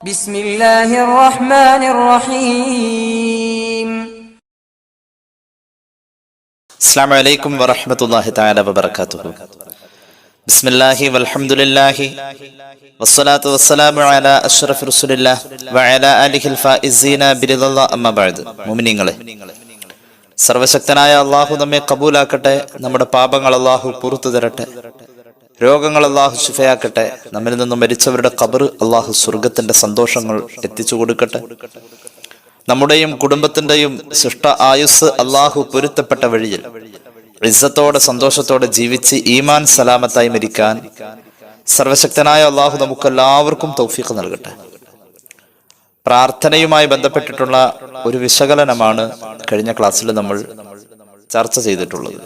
بسم الله الرحمن الرحيم. السلام عليكم ورحمة الله تعالى وبركاته. بسم الله والحمد لله والصلاة والسلام على أشرف رسول الله وعلى آله الفائزين برضا الله أما بعد. മുഅ്മിനീങ്ങളെ, സർവശക്തനായ അള്ളാഹു നമ്മെ കബൂലാക്കട്ടെ. നമ്മുടെ പാപങ്ങൾ അള്ളാഹു പുറത്തു തരട്ടെ. രോഗങ്ങൾ അള്ളാഹു ശിഫയാക്കട്ടെ. നമ്മിൽ നിന്നും മരിച്ചവരുടെ ഖബർ അള്ളാഹു സ്വർഗത്തിന്റെ സന്തോഷങ്ങൾ എത്തിച്ചു കൊടുക്കട്ടെ. നമ്മുടെയും കുടുംബത്തിന്റെയും സൃഷ്ട ആയുസ് അള്ളാഹു പൊരുത്തപ്പെട്ട വഴിയിൽ ഇസ്സത്തോടെ സന്തോഷത്തോടെ ജീവിച്ച് ഈമാൻ സലാമത്തായി മരിക്കാൻ സർവശക്തനായ അള്ളാഹു നമുക്കെല്ലാവർക്കും തൗഫീഖ് നൽകട്ടെ. പ്രാർത്ഥനയുമായി ബന്ധപ്പെട്ടിട്ടുള്ള ഒരു വിശകലനമാണ് കഴിഞ്ഞ ക്ലാസ്സിൽ നമ്മൾ ചർച്ച ചെയ്തിട്ടുള്ളത്.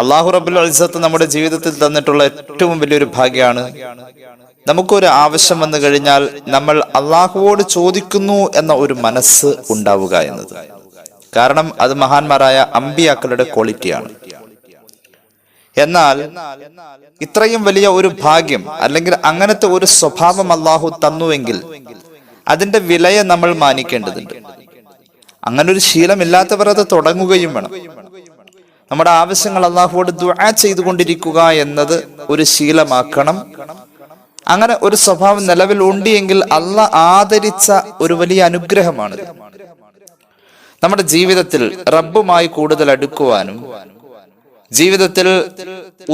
അള്ളാഹു റബ്ബുൽ ഇസ്സത്ത് നമ്മുടെ ജീവിതത്തിൽ തന്നിട്ടുള്ള ഏറ്റവും വലിയൊരു ഭാഗ്യമാണ് നമുക്കൊരു ആവശ്യം വന്നു കഴിഞ്ഞാൽ നമ്മൾ അള്ളാഹുവോട് ചോദിക്കുന്നു എന്ന ഒരു മനസ്സ് ഉണ്ടാവുക എന്നത്. കാരണം അത് മഹാന്മാരായ അമ്പിയാക്കളുടെ ക്വാളിറ്റിയാണ്. എന്നാൽ ഇത്രയും വലിയ ഒരു ഭാഗ്യം അല്ലെങ്കിൽ അങ്ങനത്തെ ഒരു സ്വഭാവം അള്ളാഹു തന്നുവെങ്കിൽ അതിന്റെ വിലയെ നമ്മൾ മാനിക്കേണ്ടതുണ്ട്. അങ്ങനെ ഒരു ശീലമില്ലാത്തവർ അത് തുടങ്ങുകയും വേണം. നമ്മുടെ ആവശ്യങ്ങൾ അള്ളാഹുവോട് ദുആ ചെയ്തുകൊണ്ടിരിക്കുക എന്നത് ഒരു ശീലമാക്കണം. അങ്ങനെ ഒരു സ്വഭാവം നിലവിൽ ഉണ്ട് എങ്കിൽ അള്ളാഹ് ആദരിച്ച ഒരു വലിയ അനുഗ്രഹമാണിത്. നമ്മുടെ ജീവിതത്തിൽ റബ്ബുമായി കൂടുതൽ അടുക്കുവാനും ജീവിതത്തിൽ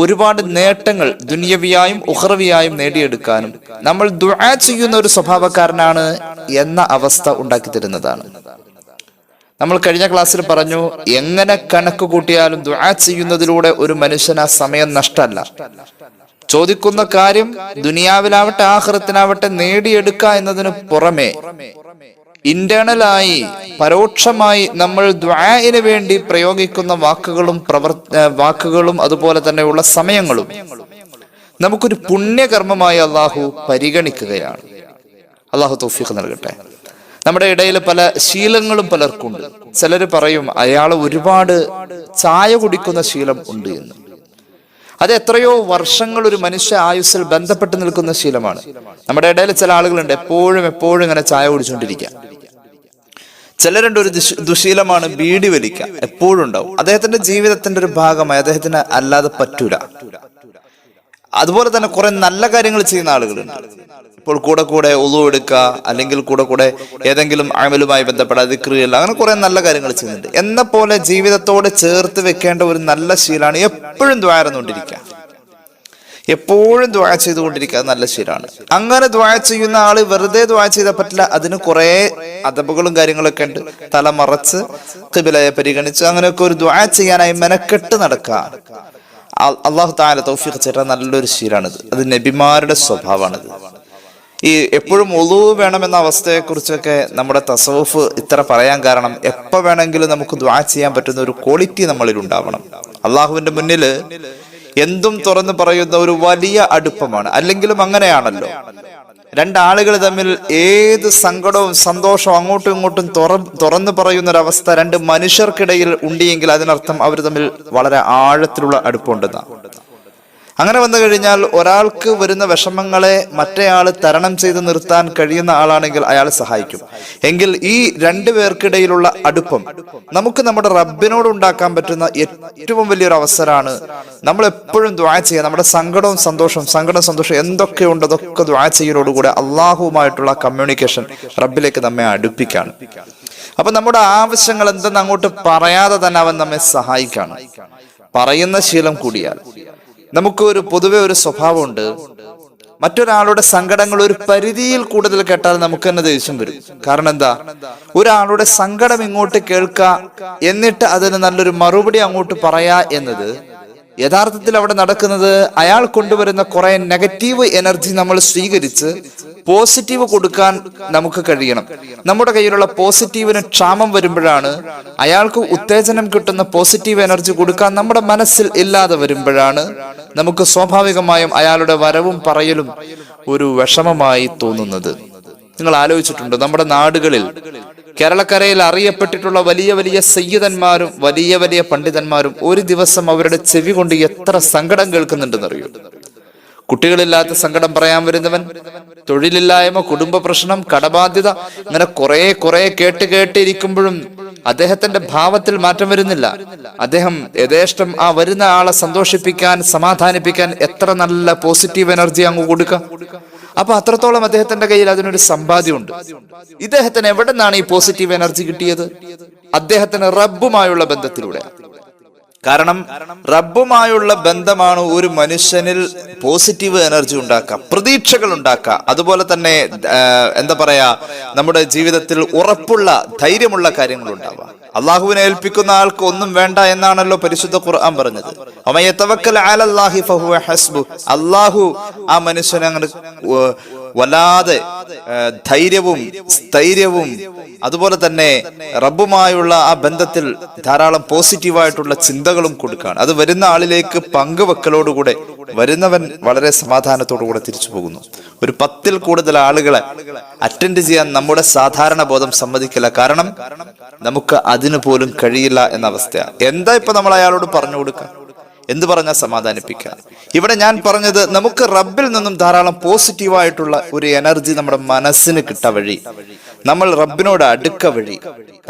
ഒരുപാട് നേട്ടങ്ങൾ ദുനിയവിയായും ഉഖ്റവിയായും നേടിയെടുക്കാനും നമ്മൾ ദുആ ചെയ്യുന്ന ഒരു സ്വഭാവക്കാരനാണ് എന്ന അവസ്ഥ ഉണ്ടാക്കി തരുന്നതാണ്. നമ്മൾ കഴിഞ്ഞ ക്ലാസ്സിൽ പറഞ്ഞു, എങ്ങനെ കണക്ക് കൂട്ടിയാലും ദുആ ചെയ്യുന്നതിലൂടെ ഒരു മനുഷ്യന് ആ സമയം നഷ്ടമല്ല. ചോദിക്കുന്ന കാര്യം ദുനിയാവിലാവട്ടെ ആഖിറത്തിനാവട്ടെ നേടിയെടുക്കുക എന്നതിന് പുറമെ ഇന്റേണലായി പരോക്ഷമായി നമ്മൾ ദുആഇന് വേണ്ടി പ്രയോഗിക്കുന്ന വാക്കുകളും അതുപോലെ തന്നെയുള്ള സമയങ്ങളും നമുക്കൊരു പുണ്യകർമ്മമായി അള്ളാഹു പരിഗണിക്കുകയാണ്. അള്ളാഹു തൗഫീഖ് നൽകട്ടെ. നമ്മുടെ ഇടയിൽ പല ശീലങ്ങളും പലർക്കുണ്ട്. ചിലർ പറയും അയാൾ ഒരുപാട് ചായ കുടിക്കുന്ന ശീലം ഉണ്ട് എന്ന്. അത് എത്രയോ വർഷങ്ങൾ ഒരു മനുഷ്യ ആയുസ്സിൽ ബന്ധപ്പെട്ട് നിൽക്കുന്ന ശീലമാണ്. നമ്മുടെ ഇടയിൽ ചില ആളുകളുണ്ട് എപ്പോഴും ഇങ്ങനെ ചായ കുടിച്ചുകൊണ്ടിരിക്കുക. ചിലരുണ്ട് ഒരു ദുശീലമാണ് ബീഡി വലിക്കുക, എപ്പോഴും ഉണ്ടാവും. അദ്ദേഹത്തിന്റെ ജീവിതത്തിന്റെ ഒരു ഭാഗമായി, അദ്ദേഹത്തിന് അല്ലാതെ പറ്റൂല. അതുപോലെ തന്നെ കുറെ നല്ല കാര്യങ്ങൾ ചെയ്യുന്ന ആളുകളുണ്ട്. ഇപ്പോൾ കൂടെ ഉളു എടുക്കുക, അല്ലെങ്കിൽ കൂടെ ഏതെങ്കിലും അമലുമായി ബന്ധപ്പെട്ട ദിക്റില്ല, അങ്ങനെ കുറെ നല്ല കാര്യങ്ങൾ ചെയ്യുന്നുണ്ട്. എന്ന പോലെ ജീവിതത്തോട് ചേർത്ത് വെക്കേണ്ട ഒരു നല്ല ശീലമാണ് എപ്പോഴും ദുആ ചെയ്തുകൊണ്ടിരിക്കുക. എപ്പോഴും ദുആ ചെയ്തുകൊണ്ടിരിക്കുക നല്ല ശീലമാണ്. അങ്ങനെ ദുആ ചെയ്യുന്ന ആള് വെറുതെ ദുആ ചെയ്താൽ പറ്റില്ല. അതിന് കുറെ അദബുകളും കാര്യങ്ങളൊക്കെ ഉണ്ട്. തല മറച്ച് ഖിബിലയെ പരിഗണിച്ച് അങ്ങനെയൊക്കെ ഒരു ദുആ ചെയ്യാനായി മെനക്കെട്ട് നടക്കുക. അല്ലാഹു തആല തൗഫീഖ് ചെയ്ത നല്ലൊരു ശീലമാണിത്. അത് നബിമാരുടെ സ്വഭാവമാണിത്. ഈ എപ്പോഴും ഉളു വേണമെന്ന അവസ്ഥയെ കുറിച്ചൊക്കെ നമ്മുടെ തസവുഫ് ഇത്ര പറയാൻ കാരണം, എപ്പോ വേണമെങ്കിലും നമുക്ക് ദുആ ചെയ്യാൻ പറ്റുന്ന ഒരു ക്വാളിറ്റി നമ്മളിൽ ഉണ്ടാവണം. അള്ളാഹുവിന്റെ മുന്നിൽ എന്തും തുറന്നു പറയുന്ന ഒരു വലിയ അടുപ്പമാണ്. അല്ലെങ്കിലും അങ്ങനെയാണല്ലോ, രണ്ടാളുകൾ തമ്മിൽ ഏത് സങ്കടവും സന്തോഷവും അങ്ങോട്ടും ഇങ്ങോട്ടും തുറന്നു പറയുന്ന ഒരവസ്ഥ രണ്ട് മനുഷ്യർക്കിടയിൽ ഉണ്ടെങ്കിൽ അതിനർത്ഥം അവർ തമ്മിൽ വളരെ ആഴത്തിലുള്ള അടുപ്പമുണ്ടെന്നാണ്. അങ്ങനെ വന്നു കഴിഞ്ഞാൽ ഒരാൾക്ക് വരുന്ന വിഷമങ്ങളെ മറ്റേയാൾ തരണം ചെയ്ത് നിർത്താൻ കഴിയുന്ന ആളാണെങ്കിൽ അയാൾ സഹായിക്കും. എങ്കിൽ ഈ രണ്ടു പേർക്കിടയിലുള്ള അടുപ്പം നമുക്ക് നമ്മുടെ റബ്ബിനോട് ഉണ്ടാക്കാൻ പറ്റുന്ന ഏറ്റവും വലിയൊരു അവസരമാണ്. നമ്മൾ എപ്പോഴും ദുആ ചെയ്യുക. നമ്മുടെ സങ്കടവും സന്തോഷം എന്തൊക്കെയുണ്ട് അതൊക്കെ ദുആ ചെയ്യുന്നതോടുകൂടെ അള്ളാഹുവുമായിട്ടുള്ള കമ്മ്യൂണിക്കേഷൻ റബ്ബിലേക്ക് നമ്മെ അടുപ്പിക്കാണ്. അപ്പൊ നമ്മുടെ ആവശ്യങ്ങൾ എന്തെന്ന് അങ്ങോട്ട് പറയാതെ തന്നെ അവൻ നമ്മെ സഹായിക്കാണ്. പറയുന്ന ശീലം കൂടിയാൽ നമുക്ക് പൊതുവെ ഒരു സ്വഭാവമുണ്ട്. മറ്റൊരാളുടെ സങ്കടങ്ങൾ ഒരു പരിധിയിൽ കൂടുതൽ കേട്ടാൽ നമുക്ക് തന്നെ ദേഷ്യം വരും. കാരണം എന്താ, ഒരാളുടെ സങ്കടം ഇങ്ങോട്ട് കേൾക്കുക എന്നിട്ട് അതിന് നല്ലൊരു മറുപടി അങ്ങോട്ട് പറയാ എന്നത് യഥാർത്ഥത്തിൽ അവിടെ നടക്കുന്നത് അയാൾ കൊണ്ടുവരുന്ന കുറെ നെഗറ്റീവ് എനർജി നമ്മൾ സ്വീകരിച്ച് പോസിറ്റീവ് കൊടുക്കാൻ നമുക്ക് കഴിയണം. നമ്മുടെ കയ്യിലുള്ള പോസിറ്റീവിന് ക്ഷാമം വരുമ്പോഴാണ്, അയാൾക്ക് ഉത്തേജനം കിട്ടുന്ന പോസിറ്റീവ് എനർജി കൊടുക്കാൻ നമ്മുടെ മനസ്സിൽ ഇല്ലാതെ വരുമ്പോഴാണ് നമുക്ക് സ്വാഭാവികമായും അയാളുടെ വരവും പറയലും ഒരു വിഷമമായി തോന്നുന്നത്. നിങ്ങൾ ആലോചിച്ചിട്ടുണ്ടോ, നമ്മുടെ നാടുകളിൽ കേരളക്കരയിൽ അറിയപ്പെട്ടിട്ടുള്ള വലിയ വലിയ സയ്യിദന്മാരും വലിയ വലിയ പണ്ഡിതന്മാരും ഒരു ദിവസം അവരുടെ ചെവി കൊണ്ട് എത്ര സങ്കടം കേൾക്കുന്നുണ്ടെന്നറിയോ? കുട്ടികളില്ലാത്ത സങ്കടം പറയാൻ വരുന്നവൻ, തൊഴിലില്ലായ്മ, കുടുംബ പ്രശ്നം, കടബാധ്യത, ഇങ്ങനെ കുറെ കേട്ടിരിക്കുമ്പോഴും അദ്ദേഹത്തിന്റെ ഭാവത്തിൽ മാറ്റം വരുന്നില്ല. അദ്ദേഹം യഥേഷ്ടം ആ വരുന്ന ആളെ സന്തോഷിപ്പിക്കാൻ, സമാധാനിപ്പിക്കാൻ എത്ര നല്ല പോസിറ്റീവ് എനർജി അങ്ങ് കൊടുക്കുക. അപ്പൊ അത്രത്തോളം അദ്ദേഹത്തിന്റെ കയ്യിൽ അതിനൊരു സമ്പാദ്യമുണ്ട്. ഇദ്ദേഹത്തിന് എവിടെ നിന്നാണ് ഈ പോസിറ്റീവ് എനർജി കിട്ടിയത്? അദ്ദേഹത്തിന് റബ്ബുമായുള്ള ബന്ധത്തിലൂടെ. കാരണം റബ്ബുമായുള്ള ബന്ധമാണ് ഒരു മനുഷ്യനിൽ പോസിറ്റീവ് എനർജി ഉണ്ടാക്കുക, പ്രതീക്ഷകൾ ഉണ്ടാക്കുക. അതുപോലെ തന്നെ എന്താ പറയാ, നമ്മുടെ ജീവിതത്തിൽ ഉറപ്പുള്ള, ധൈര്യമുള്ള കാര്യങ്ങൾ ഉണ്ടാവുക. അള്ളാഹുവിനെ ഏൽപ്പിക്കുന്ന ആൾക്ക് ഒന്നും വേണ്ട എന്നാണല്ലോ പരിശുദ്ധ ഖുർആൻ പറഞ്ഞത്. അള്ളാഹു ആ മനുഷ്യനെ അങ്ങനെ വല്ലാതെ ധൈര്യവും സ്ഥൈര്യവും അതുപോലെ തന്നെ റബ്ബുമായുള്ള ആ ബന്ധത്തിൽ ധാരാളം പോസിറ്റീവായിട്ടുള്ള ചിന്തകളും കൊടുക്കുകയാണ്. അത് വരുന്ന ആളിലേക്ക് പങ്കുവെക്കലോടുകൂടെ വരുന്നവൻ വളരെ സമാധാനത്തോടുകൂടെ തിരിച്ചു പോകുന്നു. ഒരു 10ൽ കൂടുതൽ ആളുകളെ അറ്റൻഡ് ചെയ്യാൻ നമ്മുടെ സാധാരണ ബോധം സമ്മതിക്കില്ല. കാരണം നമുക്ക് അതിനു പോലും കഴിയില്ല എന്ന അവസ്ഥയാണ്. എന്താ ഇപ്പൊ നമ്മൾ അയാളോട് പറഞ്ഞു കൊടുക്കുക? എന്ത് പറഞ്ഞാൽ സമാധാനിപ്പിക്കുക? ഇവിടെ ഞാൻ പറഞ്ഞത്, നമുക്ക് റബ്ബിൽ നിന്നും ധാരാളം പോസിറ്റീവായിട്ടുള്ള ഒരു എനർജി നമ്മുടെ മനസ്സിന് കിട്ട വഴി, നമ്മൾ റബ്ബിനോട് അടുക്ക വഴി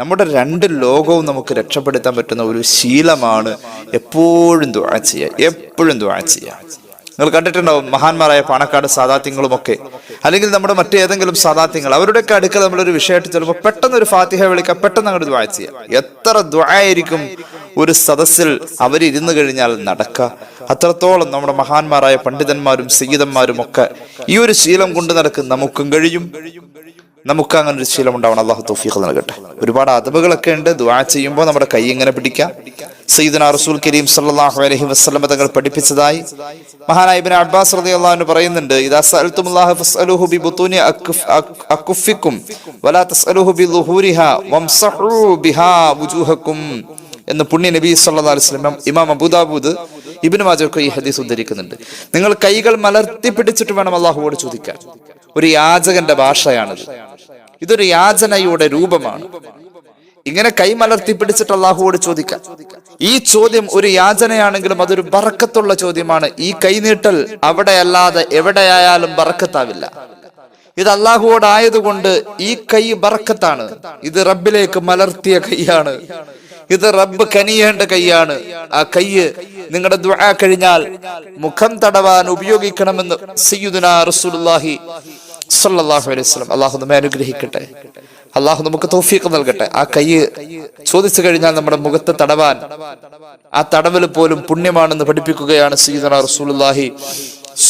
നമ്മുടെ 2 ലോകവും നമുക്ക് രക്ഷപ്പെടുത്താൻ പറ്റുന്ന ഒരു ശീലമാണ് എപ്പോഴും ദുആ ചെയ്യുക. എപ്പോഴും ദുആ ചെയ്യുക. നിങ്ങൾ കണ്ടിട്ടുണ്ടാവും മഹാന്മാരായ പാണക്കാട് സാദാത്യങ്ങളും ഒക്കെ, അല്ലെങ്കിൽ നമ്മുടെ മറ്റേതെങ്കിലും സാദാത്യങ്ങൾ, അവരുടെയൊക്കെ അടുക്കൽ നമ്മളൊരു വിഷയമായിട്ട് ചിലപ്പോൾ പെട്ടെന്ന് ഒരു ഫാത്തിഹ വിളിക്കുക, പെട്ടെന്ന് അങ്ങോട്ട് ദുആ ചെയ്യുക. എത്ര ദുആ ആയിരിക്കും ഒരു സദസ്സിൽ അവരിരുന്നു കഴിഞ്ഞാൽ നടക്കുക. അത്രത്തോളം നമ്മുടെ മഹാന്മാരായ പണ്ഡിതന്മാരും സയ്യിദന്മാരും ഒക്കെ ഈ ഒരു ശീലം കൊണ്ട് നടക്കും. നമുക്കും കഴിയും. നമുക്ക് അങ്ങനെ ഒരു ശീലം ഉണ്ടാവണം. അല്ലാഹു തൗഫീഖ് നൽകട്ടെ. ഒരുപാട് അദബുകളൊക്കെ ഉണ്ട്. ദുആ ചെയ്യുമ്പോൾ നമ്മുടെ കൈ ഇങ്ങനെ പിടിക്കാം. സയ്യിദുനാ റസൂൽ കരീം സല്ലല്ലാഹു അലൈഹി വസല്ലം തങ്ങൾ പഠിപ്പിച്ചതായി മഹാനായ ഇബ്നു അബ്ബാസ് റളിയല്ലാഹു അൻഹു പറയുന്നുണ്ട്, ഇദാ സഅൽതുമുല്ലാഹ ഫസ്അലുഹു ബിബുതൂനി അകുഫിക്കും വലാ തസ്അലുഹു ബിളുഹൂരിഹാ വംസഹൂ ബിഹാ വുജൂഹക്കും എന്ന് പുണ്യ നബി സല്ലല്ലാഹു അലൈഹി വസല്ലം ഇമാം അബൂദാവൂദ് ഇബ്നു മാജ ഒക്കെ ഈ ഹദീസ് ഉദ്ധരിക്കുന്നുണ്ട്. നിങ്ങൾ കൈകൾ മലർത്തി പിടിച്ചിട്ട് വേണം അല്ലാഹുവോട് ചോദിക്കാൻ. ഒരു യാചകന്റെ ഭാഷയാണിത്. ഇതൊരു യാചനയുടെ രൂപമാണ്. ഇങ്ങനെ കൈ മലർത്തി പിടിച്ചിട്ട് അല്ലാഹുവോട് ചോദിക്കാം. ഈ ചോദ്യം ഒരു യാചനയാണെങ്കിലും അതൊരു ബറക്കത്തുള്ള ചോദ്യമാണ്. ഈ കൈനീട്ടൽ അവിടെ അല്ലാതെ എവിടെയായാലും ബറക്കത്താവില്ല. ഇത് അല്ലാഹുവോടായതുകൊണ്ട് ഈ കൈ ബറക്കത്താണ്. ഇത് റബ്ബിലേക്ക് മലർത്തിയ കൈയാണ്. ഇത് റബ്ബ് കനിയേണ്ട കൈയാണ്. ആ കൈ നിങ്ങളുടെ ദുആ കഴിഞ്ഞാൽ മുഖം തടവാൻ ഉപയോഗിക്കണമെന്ന് സയ്യിദുനാ റസൂലുള്ളാഹി സ്വല്ലല്ലാഹു അലൈഹി വസല്ലം. അല്ലാഹു നമ്മെ അനുഗ്രഹിക്കട്ടെ. അല്ലാഹു നമുക്ക് തൗഫീഖ് നൽകട്ടെ. ആ കൈ ചോദിച്ചു കഴിഞ്ഞാൽ നമ്മുടെ മുഖത്ത് തടവാൻ, ആ തടവൽ പോലും പുണ്യമാണെന്ന് പഠിപ്പിക്കുകയാണ് സയ്യിദുനാ റസൂലുള്ളാഹി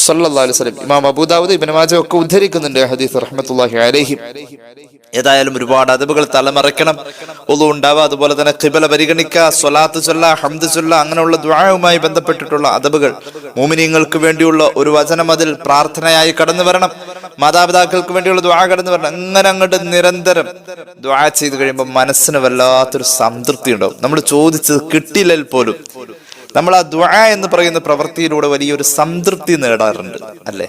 സ്വല്ലല്ലാഹു അലൈഹി വസല്ലം. ഇമാം അബൂദാവൂദ് ഇബ്നു മാജ ഒക്കെ ഉദ്ധരിക്കുന്നുണ്ട് ഹദീസ് റഹ്മത്തുള്ളാഹി അലൈഹി. ഏതായാലും ഒരുപാട് അദബുകൾ തലമറക്കണം. ഒളു ഉണ്ടാവുക, അതുപോലെ തന്നെ ഖിബല പരിഗണിക്കുക, സ്വലാത്ത് ചൊല്ല, ഹംദ് ചൊല്ല, അങ്ങനെയുള്ള ദുആവുമായി ബന്ധപ്പെട്ടിട്ടുള്ള അദബുകൾ, മുഅ്മിനീങ്ങൾക്ക് വേണ്ടിയുള്ള ഒരു വചനം അതിൽ പ്രാർത്ഥനയായി കടന്നു വരണം, മാതാപിതാക്കൾക്ക് വേണ്ടിയുള്ള ദുആ കടന്നു വരണം. അങ്ങനെ അങ്ങോട്ട് നിരന്തരം ദുആ ചെയ്ത് കഴിയുമ്പോൾ മനസ്സിന് വല്ലാത്തൊരു സംതൃപ്തി ഉണ്ടാവും. നമ്മൾ ചോദിച്ചത് കിട്ടിയില്ലെങ്കിൽ പോലും നമ്മൾ ആ ദുആ എന്ന് പറയുന്ന പ്രവൃത്തിയിലൂടെ വലിയൊരു സംതൃപ്തി നേടാറുണ്ട്, അല്ലേ?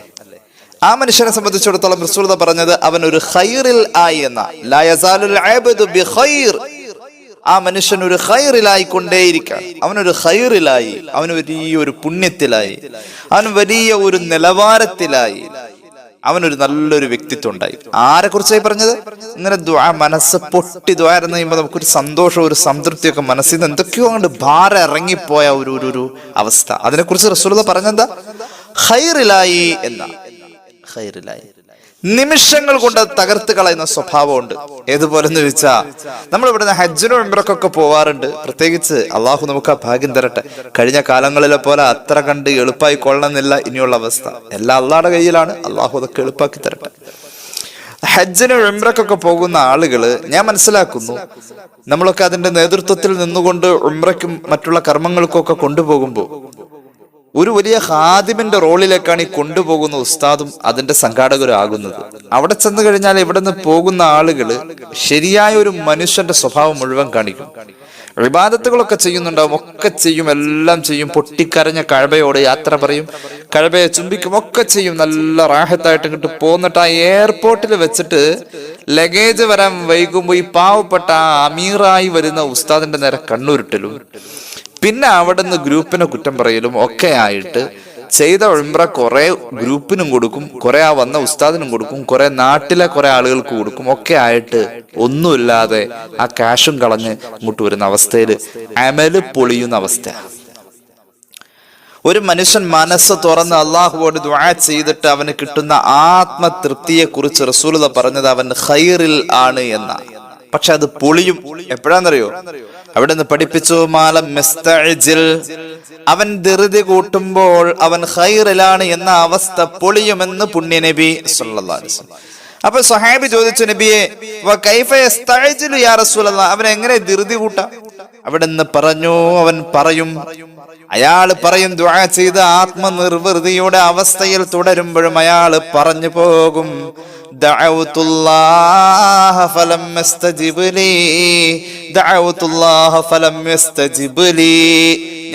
ആ മനുഷ്യനെ സംബന്ധിച്ചിടത്തോളം റസൂൽ പറഞ്ഞത് അവൻ ഒരു ഖൈറിൽ ആയി എന്ന, ലാ യസാലുൽ അബ്ദു ബിഖൈർ. ആ മനുഷ്യൻ ഒരു ഖൈറിലായി കൊണ്ടേയിരിക്കുകയാണ്. അവനൊരു ഖൈറിലായി, അവന് വലിയൊരു പുണ്യത്തിലായി, അവൻ വലിയ ഒരു നിലവാരത്തിലായി, അവനൊരു നല്ലൊരു വ്യക്തിത്വം ഉണ്ടായി. ആരെ കുറിച്ചായി പറഞ്ഞത്? ഇങ്ങനെ ദുആ, മനസ്സ് പൊട്ടി ദുആ എന്ന് പറയുമ്പോൾ നമുക്കൊരു സന്തോഷം, ഒരു സംതൃപ്തിയൊക്കെ മനസ്സിൽ നിന്ന് എന്തൊക്കെയോ അങ്ങോട്ട് ഭാരം ഇറങ്ങിപ്പോയ ഒരു അവസ്ഥ. അതിനെക്കുറിച്ച് റസൂൽ പറഞ്ഞെന്താ? ഖൈറിലായി എന്ന. ഖൈറിലായി നിമിഷങ്ങൾ കൊണ്ട് തകർത്ത് കളയുന്ന സ്വഭാവമുണ്ട്. ഏതുപോലെ എന്ന് ചോദിച്ചാൽ നമ്മൾ ഇവിടുന്ന് ഹജ്ജിനും ഉംറക്കൊക്കെ പോവാറുണ്ട്. പ്രത്യേകിച്ച് അള്ളാഹു നമുക്ക് ആ ഭാഗ്യം തരട്ടെ. കഴിഞ്ഞ കാലങ്ങളിലെ പോലെ അത്ര കണ്ട് എളുപ്പമായി കൊള്ളണമെന്നില്ല ഇനിയുള്ള അവസ്ഥ. എല്ലാം അള്ളാഹുടെ കയ്യിലാണ്. അള്ളാഹു അതൊക്കെ എളുപ്പമാക്കി തരട്ടെ. ഹജ്ജിനും ഉംറക്കൊക്കെ പോകുന്ന ആളുകള് ഞാൻ മനസ്സിലാക്കുന്നു, നമ്മളൊക്കെ അതിന്റെ നേതൃത്വത്തിൽ നിന്നുകൊണ്ട് ഉംറയ്ക്കും മറ്റുള്ള കർമ്മങ്ങൾക്കും ഒക്കെ കൊണ്ടുപോകുമ്പോൾ ഒരു വലിയ ഖാദിമിന്റെ റോളിലേക്കാണ് ഈ കൊണ്ടുപോകുന്ന ഉസ്താദും അതിന്റെ സംഘാടകരും ആകുന്നത്. അവിടെ ചെന്ന് കഴിഞ്ഞാൽ ഇവിടെ നിന്ന് പോകുന്ന ആളുകള് ശരിയായ ഒരു മനുഷ്യന്റെ സ്വഭാവം മുഴുവൻ കാണിക്കും. ഇബാദത്തുകളൊക്കെ ചെയ്യുന്നുണ്ടാവും, ഒക്കെ ചെയ്യും, എല്ലാം ചെയ്യും. പൊട്ടിക്കരഞ്ഞ കഅബയോട് യാത്ര പറയും, കഅബയെ ചുംബിക്കും, ഒക്കെ ചെയ്യും. നല്ല റാഹത്തായിട്ട് ഇങ്ങോട്ട് പോന്നിട്ട് ആ എയർപോർട്ടിൽ വെച്ചിട്ട് ലഗേജ് വരാൻ വൈകുമ്പോൾ ഈ പാവപ്പെട്ട ആ അമീറായി വരുന്ന ഉസ്താദിന്റെ നേരെ കണ്ണുരുട്ടലും, പിന്നെ അവിടെ നിന്ന് ഗ്രൂപ്പിനെ കുറ്റം പറയലും ഒക്കെ ആയിട്ട് ചെയ്ത ഉംറ കുറെ ഗ്രൂപ്പിനും കൊടുക്കും, കുറെ ആ വന്ന ഉസ്താദിനും കൊടുക്കും, കുറെ നാട്ടിലെ കുറെ ആളുകൾക്ക് കൊടുക്കും, ഒക്കെ ആയിട്ട് ഒന്നുമില്ലാതെ ആ ക്യാഷും കളഞ്ഞ് ഇങ്ങോട്ട് വരുന്ന അവസ്ഥയിൽ അമല് പൊളിയുന്ന അവസ്ഥ. ഒരു മനുഷ്യൻ മനസ്സ് തുറന്ന് അള്ളാഹുവോട് ദുആ ചെയ്തിട്ട് അവന് കിട്ടുന്ന ആത്മതൃപ്തിയെ കുറിച്ച് റസൂലുള്ളാഹി പറഞ്ഞത് അവൻ ഖൈറിൽ ആണ് എന്ന. പക്ഷെ അത് പൊളിയും എപ്പോഴാന്നറിയോ? അവിടെ നിന്ന് പഠിപ്പിച്ചു, മാലം മുസ്തഅജിൽ, അവൻ ധൃതി കൂട്ടുമ്പോൾ അവൻ ഖൈറിലാണ് എന്ന അവസ്ഥ പൊളിയുമെന്ന് പുണ്യ നബി സല്ലല്ലാഹു അലൈഹി വസല്ലം. അപ്പൊ സ്വഹാബി ചോദിച്ചു, നബിയെ വകൈഫ യസ്തഅജിലു യാ റസൂലല്ലാഹ്, അവൻ എങ്ങനെ ധൃതി കൂട്ടാം? അവിടെ നിന്ന് പറഞ്ഞു, അവൻ പറയും, അയാൾ പറയും, ദുആ ചെയ്ത് ആത്മനിർവൃതിയുടെ അവസ്ഥയിൽ തുടരുമ്പോഴും അയാൾ പറഞ്ഞു പോകും, ദഅഉതുല്ലാഹ ഫലം യസ്തജിബ് ലീ, ദഅഉതുല്ലാഹ ഫലം യസ്തജിബ് ലീ,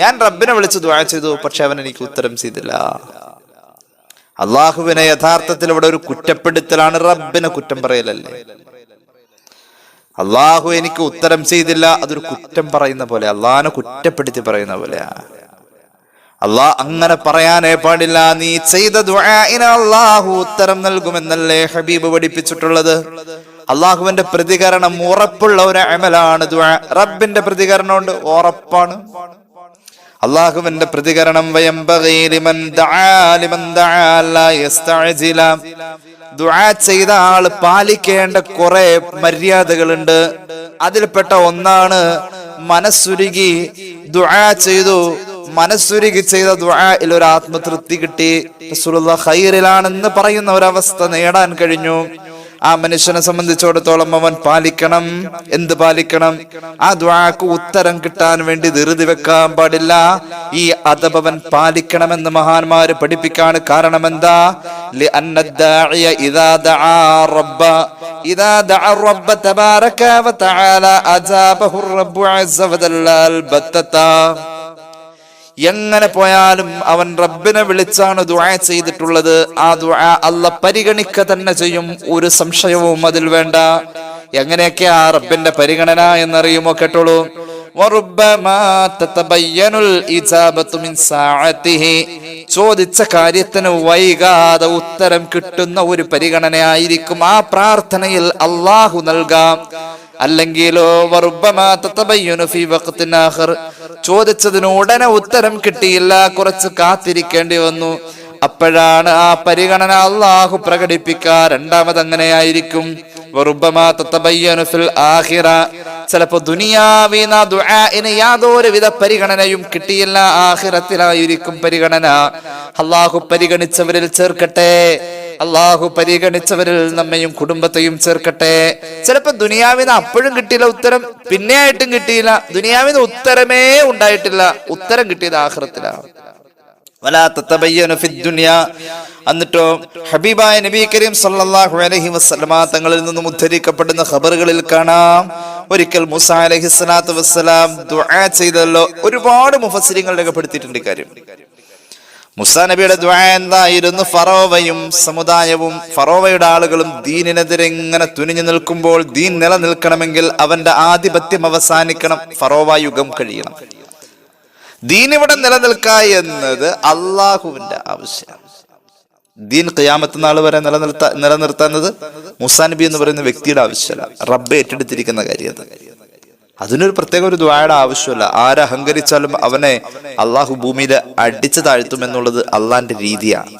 ഞാൻ റബ്ബിനെ വിളിച്ച് ദുആ ചെയ്തു, പക്ഷെ അവൻ എനിക്ക് ഉത്തരം ചെയ്തില്ല. അള്ളാഹുവിനെ യഥാർത്ഥത്തിൽ ഇവിടെ ഒരു കുറ്റപ്പെടുത്തലാണ്, റബ്ബിനെ കുറ്റം പറയലല്ലേ. അള്ളാഹു എനിക്ക് ഉത്തരം ചെയ്തില്ല, അതൊരു കുറ്റം പറയുന്ന പോലെ, അള്ളാഹിനെ കുറ്റപ്പെടുത്തി പറയുന്ന പോലെയാ. അള്ളാഹ് അങ്ങനെ പറയാനേ പാടില്ല. നീ ചെയ്ത ദുആഇന് അള്ളാഹു ഉത്തരം നൽകുമെന്നല്ലേ ഹബീബ് പഠിപ്പിച്ചിട്ടുള്ളത്. അള്ളാഹുവിന്റെ പ്രതികരണം ഉറപ്പുള്ള ഒരു അമലാണ് ദുആ. റബ്ബിന്റെ പ്രതികരണം കൊണ്ട് ഉറപ്പാണ്. അള്ളാഹുവിന്റെ പ്രതികരണം വയംബഗീ ലിമൻ ദആ ലാ യസ്തഅജില, ദുആ ചെയ്ത ആൾ പാലിക്കേണ്ട കുറെ മര്യാദകളുണ്ട്. അതിൽപ്പെട്ട ഒന്നാണ് മനസ്സുരുകി ദുആ ചെയ്തു, മനസ്സുരുകി ചെയ്ത ദുആയിൽ ഒരു ആത്മതൃപ്തി കിട്ടി, റസൂലുള്ളാഹി ഖൈറിലാണെന്ന് പറയുന്ന ഒരവസ്ഥ നേടാൻ കഴിഞ്ഞു. ആ മനുഷ്യനെ സംബന്ധിച്ചിടത്തോളം അവൻ പാലിക്കണം. എന്ത് പാലിക്കണം? ആ ദുആക്ക് ഉത്തരം കിട്ടാൻ വേണ്ടി ധൃതി വെക്കാൻ പാടില്ല. ഈ അദബ് അവൻ പാലിക്കണമെന്ന് മഹാന്മാര് പഠിപ്പിക്കാണ്. കാരണം എന്താ? ഇദാ ദഅ റബ്ബ തബാരക വതആല അജാബഹു റബ്ബു അസ്സ വജല്ല അൽബത്തത. എങ്ങനെ പോയാലും അവൻ റബ്ബിനെ വിളിച്ചാണ് ദുആ ചെയ്തിട്ടുള്ളത്. ആ ദുആ അല്ലാഹ് പരിഗണിക്ക തന്നെ ചെയ്യും, ഒരു സംശയവും അതിൽ വേണ്ട. എങ്ങനെയൊക്കെയാ റബ്ബിന്റെ പരിഗണന എന്നറിയുമോ? കേട്ടോളൂ. വറുബ്ബമാ തതബയ്യനുൽ ഇജാബതു മിൻ സാഅതിഹി, ചോദിച്ച കാര്യത്തിന് വൈകാതെ ഉത്തരം കിട്ടുന്ന ഒരു പരിഗണനയായിരിക്കും ആ പ്രാർത്ഥനയിൽ അല്ലാഹു നൽകാം. അല്ലെങ്കിലോ വറുബ്ബമാ തതബയ്യനു ഫീ വഖ്തിൻ ആഖർ, ചോദിച്ചതിന് ഉടനെ ഉത്തരം കിട്ടിയില്ല, കുറച്ച് കാത്തിരിക്കേണ്ടി വന്നു. അപ്പോഴാണ് ആ പരിഗണന അള്ളാഹു പ്രകടിപ്പിക്കുക. രണ്ടാമത് അങ്ങനെയായിരിക്കും. വറുബ്ബമാ തതബയ്യനു ഫിൽ ആഖിറ, ചിലപ്പോ ദുനിയാവിന ദുആഇന് യാതൊരുവിധ പരിഗണനയും കിട്ടിയില്ല, ആഖിറത്തിലായിരിക്കും പരിഗണന. അള്ളാഹു പരിഗണിച്ചവരിൽ ചേർക്കട്ടെ. അള്ളാഹു പരിഗണിച്ചവരിൽ നമ്മയും കുടുംബത്തെയും ചേർക്കട്ടെ. ചിലപ്പോ ദുനിയാവിന് അപ്പോഴും കിട്ടിയില്ല ഉത്തരം, പിന്നെ ആയിട്ടും കിട്ടിയില്ല. ദുനിയാവിന് ഉത്തരമേ ഉണ്ടായിട്ടില്ല, ഉത്തരം കിട്ടിയത് ആഖിറത്തിലാണ്. വലാ തതബയ്യനു ഫിദ്ദുനിയ. എന്നിട്ടോ ഹബീബായ നബി കരീം സല്ലല്ലാഹു അലൈഹി വസല്ലമ തങ്ങളിൽ നിന്നും ഉദ്ധരിക്കപ്പെടുന്ന ഖബറുകളിൽ കാണാം, ഒരിക്കൽ മൂസാ അലൈഹിസ്സലാത്തു വസ്സലാം ദുആ ചെയ്തല്ലോ. ഒരുപാട് മുഫസ്സിരിങ്ങൾ രേഖപ്പെടുത്തിയിട്ടുണ്ട് കാര്യം. മൂസാ നബിയുടെ ദുആ എന്തായിരുന്നു? ഫറോവയും സമുദായവും ഫറോവയുടെ ആളുകളും ദീനിനെതിരെ ഇങ്ങനെ തുനിഞ്ഞു നിൽക്കുമ്പോൾ, ദീൻ നിലനിൽക്കണമെങ്കിൽ അവന്റെ ആധിപത്യം അവസാനിക്കണം, ഫറോവ യുഗം കഴിയണം. ദീൻ ഇവിടെ നിലനിൽക്കുക എന്നത് അള്ളാഹുവിന്റെ ആവശ്യമാണ്. ദീൻ ഖിയാമത്ത് നാൾ വരെ നിലനിർത്തുന്നത് മൂസാ നബി എന്ന് പറയുന്ന വ്യക്തിയുടെ ആവശ്യമല്ല, റബ്ബ് ഏറ്റെടുത്തിരിക്കുന്ന കാര്യം. അതിനൊരു പ്രത്യേക ഒരു ദുആയുടെ ആവശ്യമല്ല. ആരഹങ്കരിച്ചാലും അവനെ അള്ളാഹു ഭൂമിയിൽ അടിച്ചു താഴ്ത്തും എന്നുള്ളത് അള്ളാന്റെ രീതിയാണ്.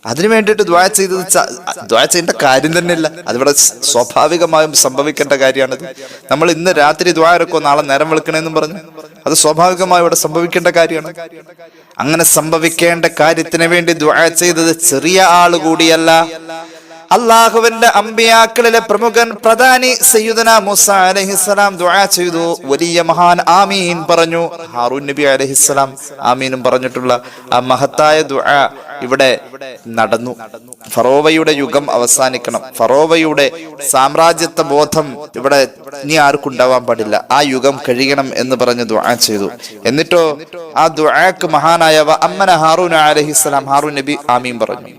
അതിനു വേണ്ടിയിട്ട് ദുആ ചെയ്യേണ്ട കാര്യം തന്നെയില്ല, അതിവിടെ സ്വാഭാവികമായും സംഭവിക്കേണ്ട കാര്യമാണത്. നമ്മൾ ഇന്ന് രാത്രി ദുആ ഇറക്കോ നാളെ നേരം വെളുക്കണമെന്നും പറഞ്ഞു, അത് സ്വാഭാവികമായി ഇവിടെ സംഭവിക്കേണ്ട കാര്യമാണ്. അങ്ങനെ സംഭവിക്കേണ്ട കാര്യത്തിന് വേണ്ടി ദുആ ചെയ്തത് ചെറിയ ആള് കൂടിയല്ല, അള്ളാഹുവിന്റെ അമ്പിയാക്കളിലെ പ്രധാനി സയ്യിദുനാ മൂസാ അലൈഹിസ്സലാം ദുആ ചെയ്തു. വലിയ മഹാൻ ആമീൻ പറഞ്ഞു. ഹാറൂൻ നബി അലൈഹിസ്സലാം ആമീനും പറഞ്ഞിട്ടുള്ള ആ മഹത്തായ ദുആ ഇവിടെ നടന്നു. ഫറോവയുടെ യുഗം അവസാനിക്കണം, ഫറോവയുടെ സാമ്രാജ്യത്വ ബോധം ഇവിടെ ഇനി ആർക്കും ഉണ്ടാവാൻ പാടില്ല, ആ യുഗം കഴിയണം എന്ന് പറഞ്ഞ് ദുആ ചെയ്തു. എന്നിട്ടോ ആ ദുആക്ക് മഹാനായ അമ്മന ഹാറൂൻ അലൈഹിസ്സലാം, ഹാറൂൻ നബി ആമീൻ പറഞ്ഞു.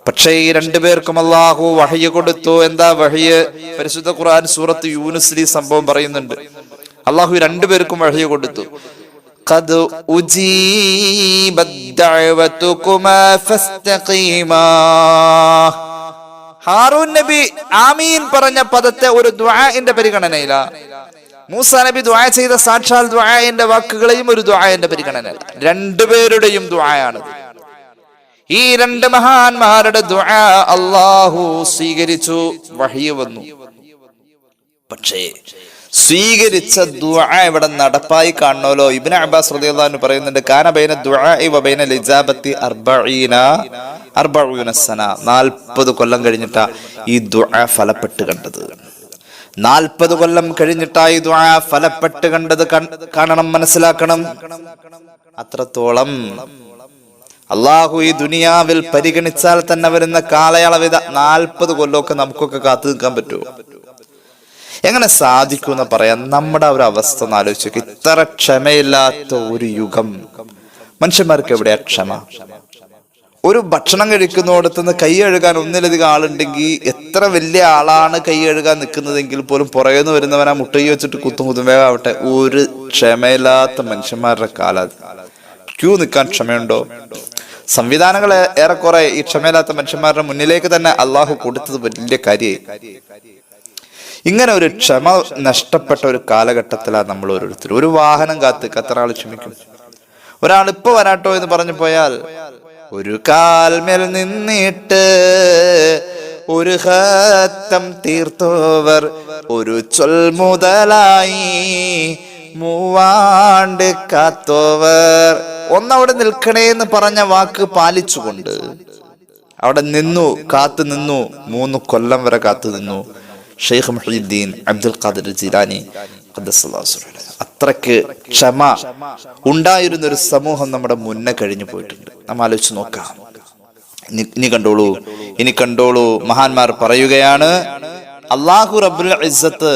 പക്ഷേ ഈ രണ്ടുപേർക്കും അള്ളാഹു വഹയ്യ് കൊടുത്തു. എന്താ വഹയ്യ്? പരിശുദ്ധ ഖുർആൻ സൂറത്ത് യൂനുസിൽ ഈ സംഭവം പറയുന്നുണ്ട്. അള്ളാഹു രണ്ടുപേർക്കും വഹയ്യ് കൊടുത്തു. ഖദ് ഉജീബത് ദഅവതുകുമാ ഫസ്തഖീമാ. ഹാറൂൻ നബി ആമീൻ പറഞ്ഞ പദത്തെ ഒരു ദുആഇന്റെ പരിഗണനയില, മൂസാ നബി ദുആ ചെയ്ത സാക്ഷാൽ ദുആഇന്റെ വാക്കുകളെയും ഒരു ദുആഇന്റെ പരിഗണനയില. രണ്ടുപേരുടെയും ദുആയാണ്. ഈ രണ്ട് മഹാന്മാരുടെ ദുആ അല്ലാഹു സ്വീകരിച്ചു, വഹ്യ് വന്നു. പക്ഷേ സ്വീകരിച്ച ദുആ ഇവിടെ നടപ്പായി കാണണമല്ലോ. ഇബ്നു അബ്ബാസ് റളിയല്ലാഹു അൻഹു പറയുന്നുണ്ട്, കാന ബൈന ദുആഇ വ ബൈന ഇജാബത്തി 40 സന. 40 കൊല്ലം കഴിഞ്ഞിട്ടാ ഈ ദുആ ഫലപ്പെട്ട് കണ്ടത്. 40 കൊല്ലം കഴിഞ്ഞിട്ടാ ഈ ദുആ ഫലപ്പെട്ട് കണ്ടത്. കാണണം, മനസ്സിലാക്കണം. അത്രത്തോളം അള്ളാഹു ഈ ദുനിയാവിൽ പരിഗണിച്ചാൽ തന്നെ വരുന്ന കാലയളവ് 40 കൊല്ലമൊക്കെ നമുക്കൊക്കെ കാത്തു നിൽക്കാൻ പറ്റുമോ? എങ്ങനെ സാധിക്കുമെന്ന് പറയാം. നമ്മുടെ ഒരു അവസ്ഥ ഒന്ന് ആലോചിച്ച് നോക്കി. ഇത്ര ക്ഷമയില്ലാത്ത ഒരു യുഗം. മനുഷ്യന്മാർക്ക് എവിടെയാ ക്ഷമ? ഒരു ഭക്ഷണം കഴിക്കുന്നിടത്തുനിന്ന് കൈ കഴുകാൻ ഒന്നിലധികം ആളുണ്ടെങ്കിൽ എത്ര വലിയ ആളാണ് കൈ കഴുകാൻ നിൽക്കുന്നതെങ്കിൽ പോലും പുറകെന്ന് വരുന്നവൻ ആ മുട്ടയി വെച്ചിട്ട് കുത്തുമുതുമേകാവട്ടെ. ഒരു ക്ഷമയില്ലാത്ത മനുഷ്യന്മാരുടെ കാലം. ക്യൂ നിൽക്കാൻ ക്ഷമയുണ്ടോ? സംവിധാനങ്ങൾ ഏറെക്കുറെ ഈ ക്ഷമയില്ലാത്ത മനുഷ്യന്മാരുടെ മുന്നിലേക്ക് തന്നെ അള്ളാഹു കൊടുത്തത് വലിയ കാര്യമായി. ഇങ്ങനെ ഒരു ക്ഷമ നഷ്ടപ്പെട്ട ഒരു കാലഘട്ടത്തിലാണ് നമ്മൾ ഓരോരുത്തരും. ഒരു വാഹനം കാത്ത് എത്ര ആൾ ക്ഷമിക്കും? ഒരാൾ ഇപ്പൊ വരാട്ടോ എന്ന് പറഞ്ഞു പോയാൽ, ഒരു കാൽമേൽ നിന്നിട്ട് ഒരു ഹത്തം തീർത്തോവർ ഒരു ചൊൽ മുതലായി മൂവാണ്ട് കാത്തോവർ. ഒന്നവിടെ നിൽക്കണേ എന്ന് പറഞ്ഞ വാക്ക് പാലിച്ചുകൊണ്ട് അവിടെ നിന്നു, കാത്തു നിന്നു. 3 കൊല്ലം വരെ കാത്തു നിന്നു ഷെയ്ഖ് മുഹീദ്ദീൻ അബ്ദുൽ ഖാദിർ ജീലാനി ഖദ്ദസല്ലാഹു സിറഹു. അത്രയ്ക്ക് ക്ഷമ ഉണ്ടായിരുന്ന ഒരു സമൂഹം നമ്മുടെ മുന്നേ കഴിഞ്ഞു പോയിട്ടുണ്ട്. നാം ആലോചിച്ച് നോക്കാം. ഇനി കണ്ടോളൂ. മഹാന്മാർ പറയുകയാണ്, അല്ലാഹു റബ്ബുൽ ഇസ്സത്ത്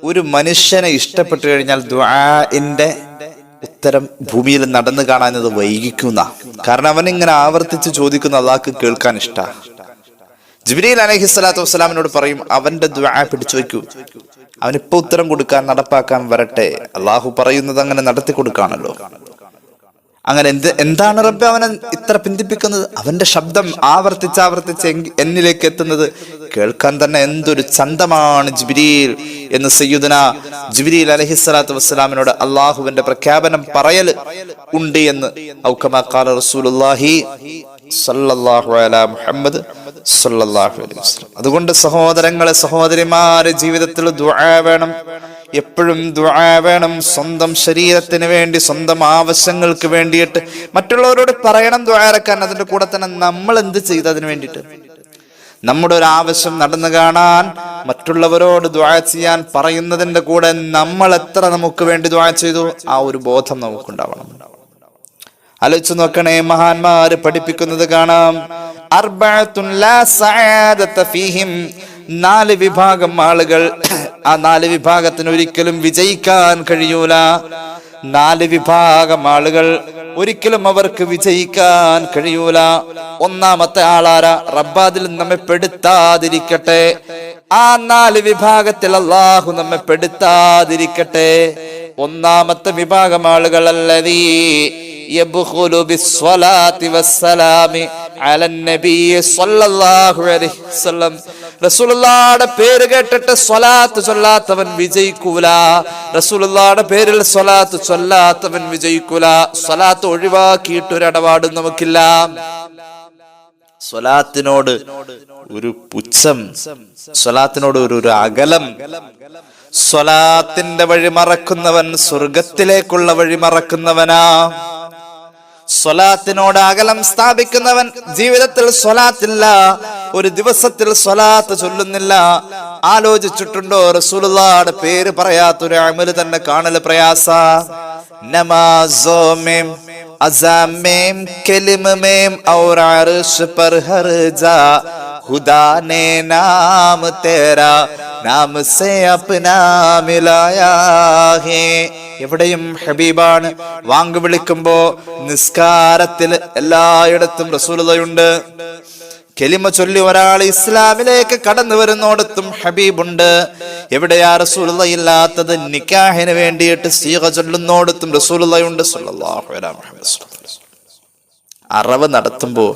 ഒരു മനുഷ്യനെ ഇഷ്ടപ്പെട്ടു കഴിഞ്ഞാൽ ദുആഇന്റെ ഉത്തരം ഭൂമിയിൽ നടന്നു കാണാനത് വൈകിക്കുന്ന. കാരണം അവൻ ഇങ്ങനെ ആവർത്തിച്ച് ചോദിക്കുന്ന അള്ളാഹ്ക്ക് കേൾക്കാൻ ഇഷ്ട. ജിബ്രീൽ അലൈഹിസ്സലാത്തു വസ്സലാമിനോട് പറയും, അവന്റെ ദുആ പിടിച്ചു വയ്ക്കൂ, അവനിപ്പോ ഉത്തരം കൊടുക്കാൻ നടപ്പാക്കാൻ വരട്ടെ. അള്ളാഹു പറയുന്നത് അങ്ങനെ നടത്തി കൊടുക്കാണല്ലോ. അങ്ങനെ എന്താണ് റബ്ബ് അവനെ ഇത്ര പിന്തിപ്പിക്കുന്നത്? അവന്റെ ശബ്ദം ആവർത്തിച്ച് എന്നിലേക്ക് എത്തുന്നത് കേൾക്കാൻ തന്നെ എന്തൊരു ചന്തമാണ് ജിബ്രീൽ എന്ന് സയ്യിദുനാ ജിബ്രീൽ അലൈഹിസ്സലാത്തു വസ്സലാമിനോട് അള്ളാഹുവിന്റെ പ്രഖ്യാപനം പറയൽ ഉണ്ട് എന്ന്. ഔ കമാ ഖാല റസൂലുള്ളാഹി സല്ലല്ലാഹു അലാ മുഹമ്മദ് സല്ലല്ലാഹു അലൈഹി വസല്ലം. അതുകൊണ്ട് സഹോദരങ്ങളെ, സഹോദരിമാരെ, ജീവിതത്തിൽ ദുആ വേണം. എപ്പോഴും ദുആ വേണം. സ്വന്തം ശരീരത്തിന് വേണ്ടി, സ്വന്തം ആവശ്യങ്ങൾക്ക് വേണ്ടിയിട്ട് മറ്റുള്ളവരോട് പറയണം ദുആ ഇറക്കാൻ. അതിന്റെ കൂടെ തന്നെ നമ്മൾ എന്ത് ചെയ്ത് അതിന് വേണ്ടിയിട്ട്? നമ്മുടെ ഒരു ആവശ്യം നടന്നു കാണാൻ മറ്റുള്ളവരോട് ദുആ ചെയ്യാൻ പറയുന്നതിന്റെ കൂടെ നമ്മൾ എത്ര നമുക്ക് വേണ്ടി ദുആ ചെയ്തു, ആ ഒരു ബോധം നമുക്കുണ്ടാവണം. ആലോചിച്ചു നോക്കണേ. മഹാന്മാര് പഠിപ്പിക്കുന്നത് കാണാം, അർബഅത്തുൻ ലാ സഅദത ഫീഹിം. 4 വിഭാഗം ആളുകൾ, ആ 4 വിഭാഗത്തിന് ഒരിക്കലും വിജയിക്കാൻ കഴിയൂല. 4 വിഭാഗം ആളുകൾ ഒരിക്കലും അവർക്ക് വിജയിക്കാൻ കഴിയൂല. ഒന്നാമത്തെ ആളാരാ? റബ്ബാദിൽ നമ്മെ പെടുത്താതിരിക്കട്ടെ. ആ 4 വിഭാഗത്തിൽ അല്ലാഹു നമ്മെ പെടുത്താതിരിക്കട്ടെ. ഒന്നാമത്തെ വിഭാഗം ആളുകൾ അല്ലദീ യബ്ഖുലു ബിസ്സലാത്തി വസ്സലാമി അലൻ നബി സ്വല്ലല്ലാഹു അലൈഹി വസല്ലം. റസൂലുള്ളാഹിയുടെ പേര് കേട്ടിട്ട് സ്വലാത്ത് ചൊല്ലാത്തവൻ വിജയിക്കൂല. റസൂലുള്ളാഹിയുടെ പേരിൽ സ്വലാത്ത് ചൊല്ലാത്തവൻ വിജയിക്കൂല. സ്വലാത്ത് ഒഴിവാക്കിയിട്ട് ഒരു ഇടപാടും നമുക്കില്ല. സ്വലാത്തിനോട് ഒരു പുച്ഛം, സ്വലാത്തിനോട് ഒരു അകലം. സ്വലാത്തിന്റെ വഴി മറക്കുന്നവൻ സ്വർഗത്തിലേക്കുള്ള വഴി മറക്കുന്നവനാ. സ്വലാത്തിനോട് അകലം സ്ഥാപിക്കുന്നവൻ ജീവിതത്തിൽ സ്വലാത്തില്ല, ഒരു ദിവസത്തിൽ സ്വലാത്ത് ചൊല്ലുന്നില്ല. ആലോചിച്ചിട്ടുണ്ടോ? റസൂലുള്ളാഹിയുടെ പേര് പറയാത്തൊരു അമല് തന്നെ കാണൽ പ്രയാസ. നമാസോമേം അസാമേം കലിമേം ഔർ അർശ് പർ ഹർ ജാ ഖുദാ ने नाम तेरा नाम से अपना मिलाया है. എവിടെയും ഹബീബാണ്. വാങ്ക് വിളിക്കുമ്പോ നിസ്കാരത്തിൽ എല്ലായിടത്തും റസൂലുള്ളാഹിയുണ്ട്. കലിമ ചൊല്ലി ഒരാൾ ഇസ്ലാമിലേക്ക് കടന്നു വരുന്നോടത്തും ഹബീബുണ്ട്. എവിടെയാ റസൂലുള്ളാഹി ഇല്ലാത്തത്? നിക്കാഹിന് വേണ്ടിയിട്ട് സീഗ ചൊല്ലുന്നോടത്തും റസൂലുള്ളാഹി ഉണ്ട് സല്ലല്ലാഹു അലൈഹി വസല്ലം. അറവ് നടത്തുമ്പോ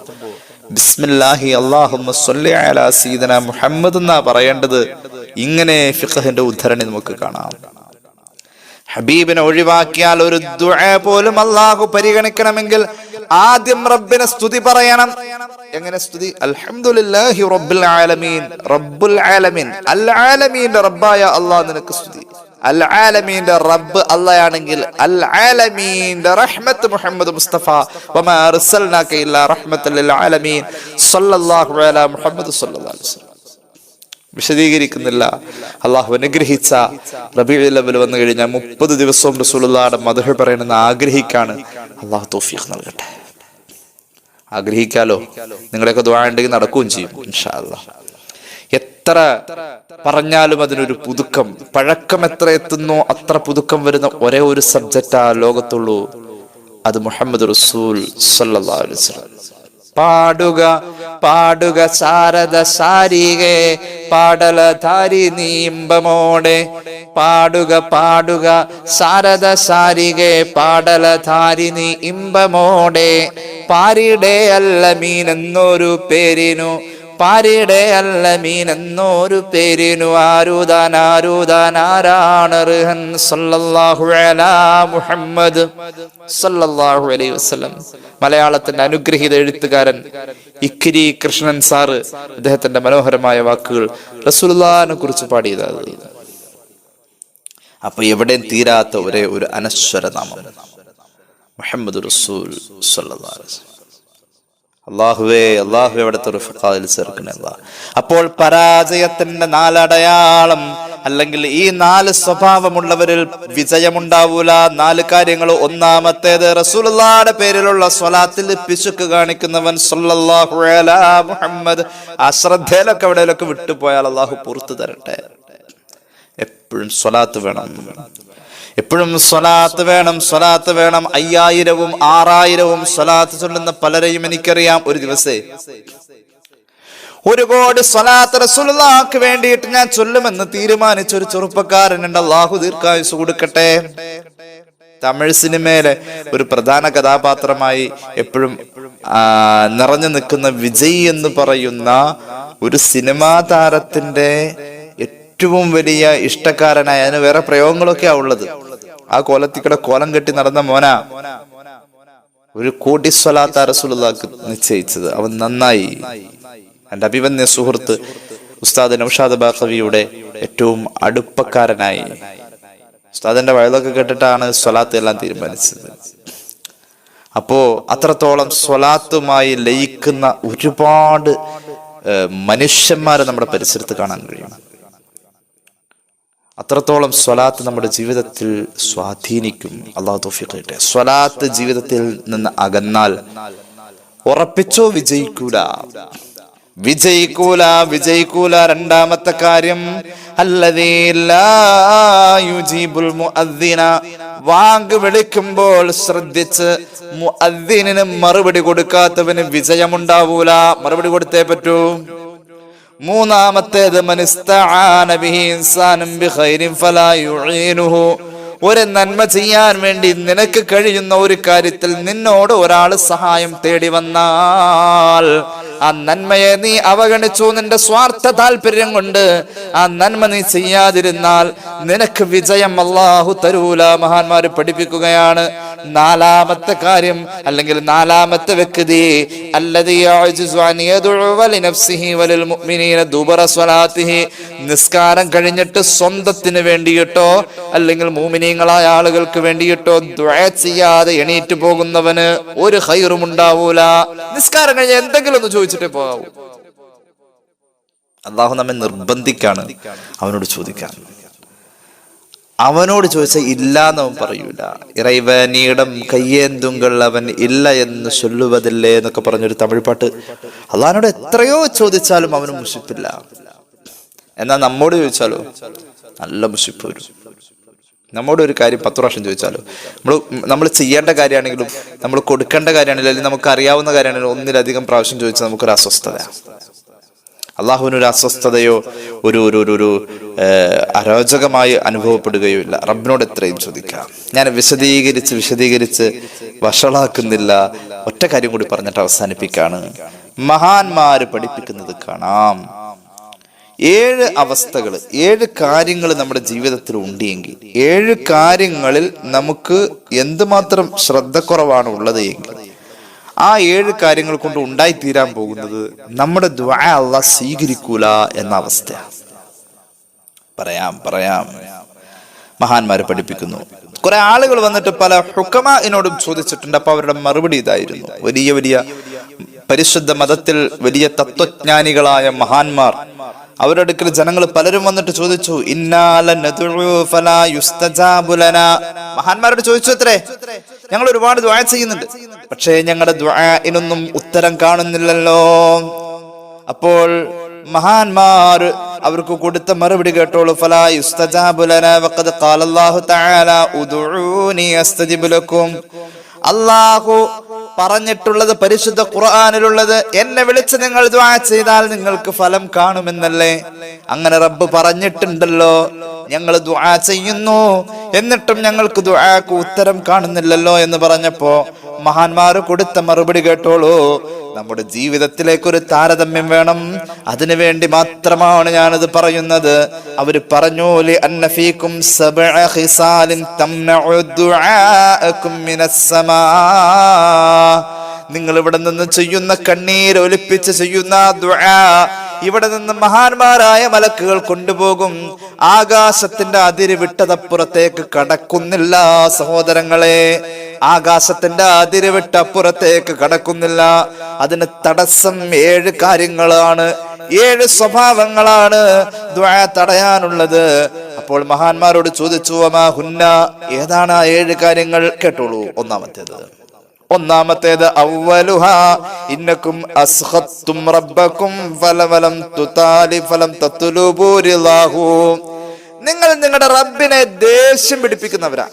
ബിസ്മില്ലാഹി അല്ലാഹുമ്മ സ്വല്ലി അലാ സയ്യിദിനാ മുഹമ്മദ് എന്നാ പറയേണ്ടത്. ഇങ്ങനെ ഫിഖഹിന്റെ ഉദ്ധരണി നമുക്ക് കാണാം. ഹബീബിനെ ഒഴിവാക്കിയാൽ ഒരു ദുആ പോലും അല്ലാഹു പരിഗണിക്കണമെങ്കിൽ ആദ്യം റബ്ബിനെ സ്തുതി പറയണം. എങ്ങനെ സ്തുതി? അൽഹംദുലില്ലാഹി റബ്ബിൽ ആലമീൻ. റബ്ബുൽ ആലമീൻ, അൽ ആലമീന്റെ റബ്ബായ അല്ലാഹ് നിനക്ക് സ്തുതി. അൽ ആലമീന്റെ റബ്ബ് അല്ലാഹയാണെങ്കിൽ അൽ ആലമീന്റെ റഹ്മത്ത് മുഹമ്മദ് മുസ്തഫ വമാ അർസൽനാക ഇല്ലാ റഹ്മത്തൽ ലിൽ ആലമീൻ സല്ലല്ലാഹു അലാ മുഹമ്മദ് സല്ലല്ലാഹു അലൈഹി വസല്ലം. വിശദീകരിക്കുന്നില്ല. അള്ളാഹു അനുഗ്രഹിച്ച റബീഉൽ അവ്വൽ വന്നു കഴിഞ്ഞാൽ 30 ദിവസവും റസൂലുള്ളാഹിയുടെ മദ്ഹ് പറയണമെന്ന് ആഗ്രഹിക്കാണ്. അള്ളാഹു തൗഫീഖ് നൽകട്ടെ. ആഗ്രഹിക്കാലോ? നിങ്ങളുടെയൊക്കെ ദുആ ഉണ്ടെങ്കിൽ നടക്കുകയും ചെയ്യും ഇൻഷാ അല്ലാഹ്. എത്ര പറഞ്ഞാലും അതിനൊരു പുതുക്കം, പഴക്കം എത്ര എത്തുന്നോ അത്ര പുതുക്കം വരുന്ന ഒരേ ഒരു സബ്ജക്റ്റാ ലോകത്തുള്ളൂ. അത് മുഹമ്മദ് റസൂൽ സല്ലല്ലാഹു അലൈഹി വസല്ലം. പാടുക പാടുക ശാരദ ശാരികെ പാടലധാരി നീമ്പമോടെ. പാടുക പാടുക ശാരദ ശാരികെ പാടലധാരി നീ ഇമ്പമോടെ. പാരിടെ അല്ല മീൻ എന്നൊരു പേരിനു, പാരിടെ അല്ല മീൻ എന്നൊരു പേരിനു ആരുദാൻ ആരുദാൻ ആരാണ് റഹൻ സല്ലല്ലാഹു അലാ മുഹമ്മദ് സല്ലല്ലാഹു അലൈഹി വസല്ലം. മലയാളത്തിന്റെ അനുഗ്രഹീത എഴുത്തുകാരൻ ഇക്കിരി കൃഷ്ണൻ സാറ് അദ്ദേഹത്തിന്റെ മനോഹരമായ വാക്കുകൾ റസൂലുള്ളാഹിനെ കുറിച്ച് പാടിയതാണ്. അപ്പൊ എവിടെയും തീരാത്ത ഒരേ ഒരു അനശ്വര നാമം മുഹമ്മദ് റസൂൽ സല്ലല്ലാഹു അലൈഹി വസല്ലം. അല്ലാഹുവേ അല്ലാഹുവേ അവിടുത്തെ റഫീഖിൽ ചേർക്കണേ അല്ലാഹ്. അപ്പോൾ പരാജയത്തിന്റെ 4 അടയാളം, അല്ലെങ്കിൽ ഈ 4 സ്വഭാവമുള്ളവരിൽ വിജയമുണ്ടാവൂല. 4 കാര്യങ്ങൾ. ഒന്നാമത്തേത് റസൂലുള്ളാഹിയുടെ പേരിലുള്ള സ്വലാത്തിൽ പിശുക്ക് കാണിക്കുന്നവൻ സല്ലല്ലാഹു അലാ മുഹമ്മദ്. ആ ശ്രദ്ധയിലൊക്കെ എവിടെയൊക്കെ വിട്ടുപോയാൽ അല്ലാഹു പുറത്തു തരട്ടെ. എപ്പോഴും സ്വലാത്ത് വേണം, എപ്പോഴും സ്വലാത്ത് വേണം, സ്വലാത്ത് വേണം. 5000-ഉം 6000-ഉം സ്വലാത്ത് ചൊല്ലുന്ന പലരെയും എനിക്കറിയാം. ഒരു ദിവസേ 1 കോടി സ്വലാത്ത് റസൂലുള്ളാഹിക്ക് വേണ്ടിയിട്ട് ഞാൻ ചൊല്ലുമെന്ന് തീരുമാനിച്ച ഒരു ചെറുപ്പക്കാരനുണ്ട്. അല്ലാഹു ദീർഘായുസ് കൊടുക്കട്ടെ. തമിഴ് സിനിമയിലെ ഒരു പ്രധാന കഥാപാത്രമായി എപ്പോഴും നിറഞ്ഞു നിൽക്കുന്ന വിജയ് എന്ന് പറയുന്ന ഒരു സിനിമാ താരത്തിന്റെ ഏറ്റവും വലിയ ഇഷ്ടക്കാരനായ, അതിന് വേറെ പ്രയോഗങ്ങളൊക്കെയാ ഉള്ളത്. ആ കോലത്തിക്കടെ കോലം കെട്ടി നടന്ന മോനാ 1 കോടി സ്വലാത്ത് റസൂലുള്ളാഹിക്ക് നിശ്ചയിച്ചത്. അവൻ നന്നായി. എൻ്റെ അഭിമന്യ സുഹൃത്ത് ഉസ്താദ് നൗഷാദ് ബാഖവിയുടെ ഏറ്റവും അടുപ്പക്കാരനായി. ഉസ്താദിന്റെ വയലൊക്കെ കേട്ടിട്ടാണ് സ്വലാത്ത് എല്ലാം തീരുമാനിച്ചത്. അപ്പോ അത്രത്തോളം സ്വലാത്തുമായി ലയിക്കുന്ന ഒരുപാട് മനുഷ്യന്മാരെ നമ്മുടെ പരിസരത്ത് കാണാൻ കഴിയും. അത്രത്തോളം സ്വലാത്ത് നമ്മുടെ ജീവിതത്തിൽ സ്വാധീനിക്കും. അല്ലാഹു തൗഫീഖ് ചെയ്യട്ടെ. സ്വലാത്ത് ജീവിതത്തിൽ നിന്ന് അകന്നാൽ ഉറപ്പിച്ചോ വിജയിക്കൂല, വിജയിക്കൂല, വിജയിക്കൂല. രണ്ടാമത്തെ കാര്യം അല്ലദീ ലാ യുജീബുൽ മുഅദ്ദിന. വാങ്ക് വിളിക്കുമ്പോൾ ശ്രദ്ധിച്ച് മുഅദ്ദിനിന് മറുപടി കൊടുക്കാത്തവന് വിജയമുണ്ടാവൂല. മറുപടി കൊടുത്തേ പറ്റൂ. മൂന്നാമത്തേത് മനിസ്തആന ബിഹി ഇൻസാനും ബിഖൈരിൻ ഫലാ യുഈനുഹു. ഒരു നന്മ ചെയ്യാൻ വേണ്ടി നിനക്ക് കഴിയുന്ന ഒരു കാര്യത്തിൽ നിന്നോട് ഒരാൾ സഹായം തേടി വന്നാൽ ആ നന്മയെ നീ അവഗണിച്ചു, നിന്റെ സ്വാർത്ഥ താല്പര്യം കൊണ്ട് ആ നന്മ നീ ചെയ്യാതിരുന്നാൽ നിനക്ക് വിജയം അല്ലാഹു തരൂല. മഹാന്മാര് പഠിപ്പിക്കുകയാണ്. 4ാമത്തെ കാര്യം, അല്ലെങ്കിൽ 4ാമത്തെ വ്യക്തി അല്ലദീ യഅ്ജിസു അൻ യദ്ഉ ലിനഫ്സിഹി വലിൽ മുഅ്മിനീന ദുബറ സ്വലാത്തിഹി. നിസ്കാരം കഴിഞ്ഞിട്ട് സ്വന്തത്തിന് വേണ്ടിയിട്ടോ അല്ലെങ്കിൽ മുഅ്മിനീങ്ങളായ ആളുകൾക്ക് വേണ്ടിയിട്ടോ ദുആ ചെയ്യാതെ എണീറ്റ് പോകുന്നവന് ഒരു ഖൈറും ഉണ്ടാവൂല. നിസ്കാരം കഴിഞ്ഞ് എന്തെങ്കിലും ഒന്ന് ചോദിച്ചിട്ടേ പോകാവൂ. അല്ലാഹു നമ്മെ നിർബന്ധിക്കാണ് അവനോട് ചോദിക്കാൻ. അവനോട് ചോദിച്ചാൽ ഇല്ല എന്നവൻ പറയൂല. ഇറൈവനീടം കയ്യേന്തുങ്കൾ അവൻ ഇല്ല എന്ന് ചൊല്ലുവതില്ലേ എന്നൊക്കെ പറഞ്ഞൊരു തമിഴ് പാട്ട്. അള്ളാഹിനോട് എത്രയോ ചോദിച്ചാലും അവന് മുഷിപ്പില്ല. എന്നാൽ നമ്മോട് ചോദിച്ചാലോ നല്ല മുഷിപ്പ് വരും. നമ്മോട് ഒരു കാര്യം 10 പ്രാവശ്യം ചോദിച്ചാലോ, നമ്മൾ ചെയ്യേണ്ട കാര്യമാണെങ്കിലും നമ്മൾ കൊടുക്കേണ്ട കാര്യമാണെങ്കിലും അല്ലെങ്കിൽ നമുക്ക് അറിയാവുന്ന കാര്യമാണെങ്കിലും ഒന്നിലധികം പ്രാവശ്യം ചോദിച്ചാൽ നമുക്കൊരു അസ്വസ്ഥത. അള്ളാഹുവിനൊരു അസ്വസ്ഥതയോ ഒരു ഒരു ഒരു അരോചകമായി അനുഭവപ്പെടുകയോ ഇല്ല. റബ്ബിനോട് എത്രയും ചോദിക്കാം. ഞാൻ വിശദീകരിച്ച് വഷളാക്കുന്നില്ല. ഒറ്റ കാര്യം കൂടി പറഞ്ഞിട്ട് അവസാനിപ്പിക്കാണ്. മഹാന്മാര് പഠിപ്പിക്കുന്നത് കാണാം, 7 അവസ്ഥകൾ, 7 കാര്യങ്ങൾ നമ്മുടെ ജീവിതത്തിൽ ഉണ്ടെങ്കിൽ 7 കാര്യങ്ങളിൽ നമുക്ക് എന്തുമാത്രം ശ്രദ്ധക്കുറവാണ് ഉള്ളത് എങ്കിൽ ആ 7 കാര്യങ്ങൾ കൊണ്ട് ഉണ്ടായിത്തീരാൻ പോകുന്നത് നമ്മുടെ ദുആ അല്ലാഹ് സ്വീകരിക്കൂല എന്ന അവസ്ഥയാണ്. പറയാം മഹാന്മാര് പഠിപ്പിക്കുന്നു. കുറെ ആളുകൾ വന്നിട്ട് പല ഹുക്കമാഇനോടും ചോദിച്ചിട്ടുണ്ട്. അപ്പൊ അവരുടെ മറുപടി ഇതായിരുന്നു. വലിയ പരിശുദ്ധ മതത്തിൽ വലിയ തത്വജ്ഞാനികളായ മഹാന്മാർ, അവരുടെ അടുക്കൽ ജനങ്ങൾ പലരും വന്നിട്ട് ചോദിച്ചു, മഹാന്മാരോട് ചോദിച്ചു അത്രേ, ഞങ്ങൾ ഒരുപാട് ദുആ ചെയ്യുന്നുണ്ട്, പക്ഷേ ഞങ്ങളുടെ ദുആഇനൊന്നും ഉത്തരം കാണുന്നില്ലല്ലോ. അപ്പോൾ മഹാന്മാർ അവർക്ക് കൊടുത്ത മറുപടി കേട്ടോളൂ. ഫലാ യുസ്തജാബു ലനാ വഖദ് ഖാലല്ലാഹു തആല ഉദ്ഊനി അസ്തജിബ് ലക്കും. അല്ലാഹു പറഞ്ഞിട്ടുള്ളത് പരിശുദ്ധ ഖുർആനിലുള്ളത്, എന്നെ വിളിച്ച് നിങ്ങൾ ദുആ ചെയ്താൽ നിങ്ങൾക്ക് ഫലം കാണുമെന്നല്ലേ. അങ്ങനെ റബ്ബ് പറഞ്ഞിട്ടുണ്ടല്ലോ. ഞങ്ങൾ ദുആ ചെയ്യുന്നു, എന്നിട്ടും ഞങ്ങൾക്ക് ദുആക്ക് ഉത്തരം കാണുന്നില്ലല്ലോ എന്ന് പറഞ്ഞപ്പോ മഹാന്മാര് കൊടുത്ത മറുപടി കേട്ടോളൂ. നമ്മുടെ ജീവിതത്തിലേക്ക് ഒരു താരതമ്യം വേണം, അതിനു വേണ്ടി മാത്രമാണ് ഞാനത് പറയുന്നത്. അവര് പറഞ്ഞു, ലി അന്ന ഫീകും സബ്അ ഖിസാലിൻ തംനഉ ദുആഅകും മിനസ് സമാ. നിങ്ങൾ ഇവിടെ നിന്ന് ചെയ്യുന്ന കണ്ണീർ ഒലിപ്പിച്ച് ചെയ്യുന്ന ദുആ ഇവിടെ നിന്ന് മഹാന്മാരായ മലക്കുകൾ കൊണ്ടുപോകും. ആകാശത്തിന്റെ അതിര് വിട്ടതപ്പുറത്തേക്ക് കടക്കുന്നില്ല സഹോദരങ്ങളെ. ആകാശത്തിന്റെ അതിര് വിട്ടപ്പുറത്തേക്ക് കടക്കുന്നില്ല. അതിന് തടസ്സം 7 കാര്യങ്ങളാണ്, 7 സ്വഭാവങ്ങളാണ് ദുആ തടയാനുള്ളത്. അപ്പോൾ മഹാന്മാരോട് ചോദിച്ചു, വമാ ഹുന്ന, ഏതാണ് ആ 7 കാര്യങ്ങൾ? കേട്ടോളൂ. ഒന്നാമത്തേത് അവ്വലുഹാ ഇന്നകും അസ്ഖത്തും റബ്ബകും ഫലം തുതാലി ഫലം തത്ലുബു റിളാഹു. നിങ്ങൾ നിങ്ങളുടെ റബ്ബിനെ ദേഷ്യം പിടിപ്പിക്കുന്നവരാ,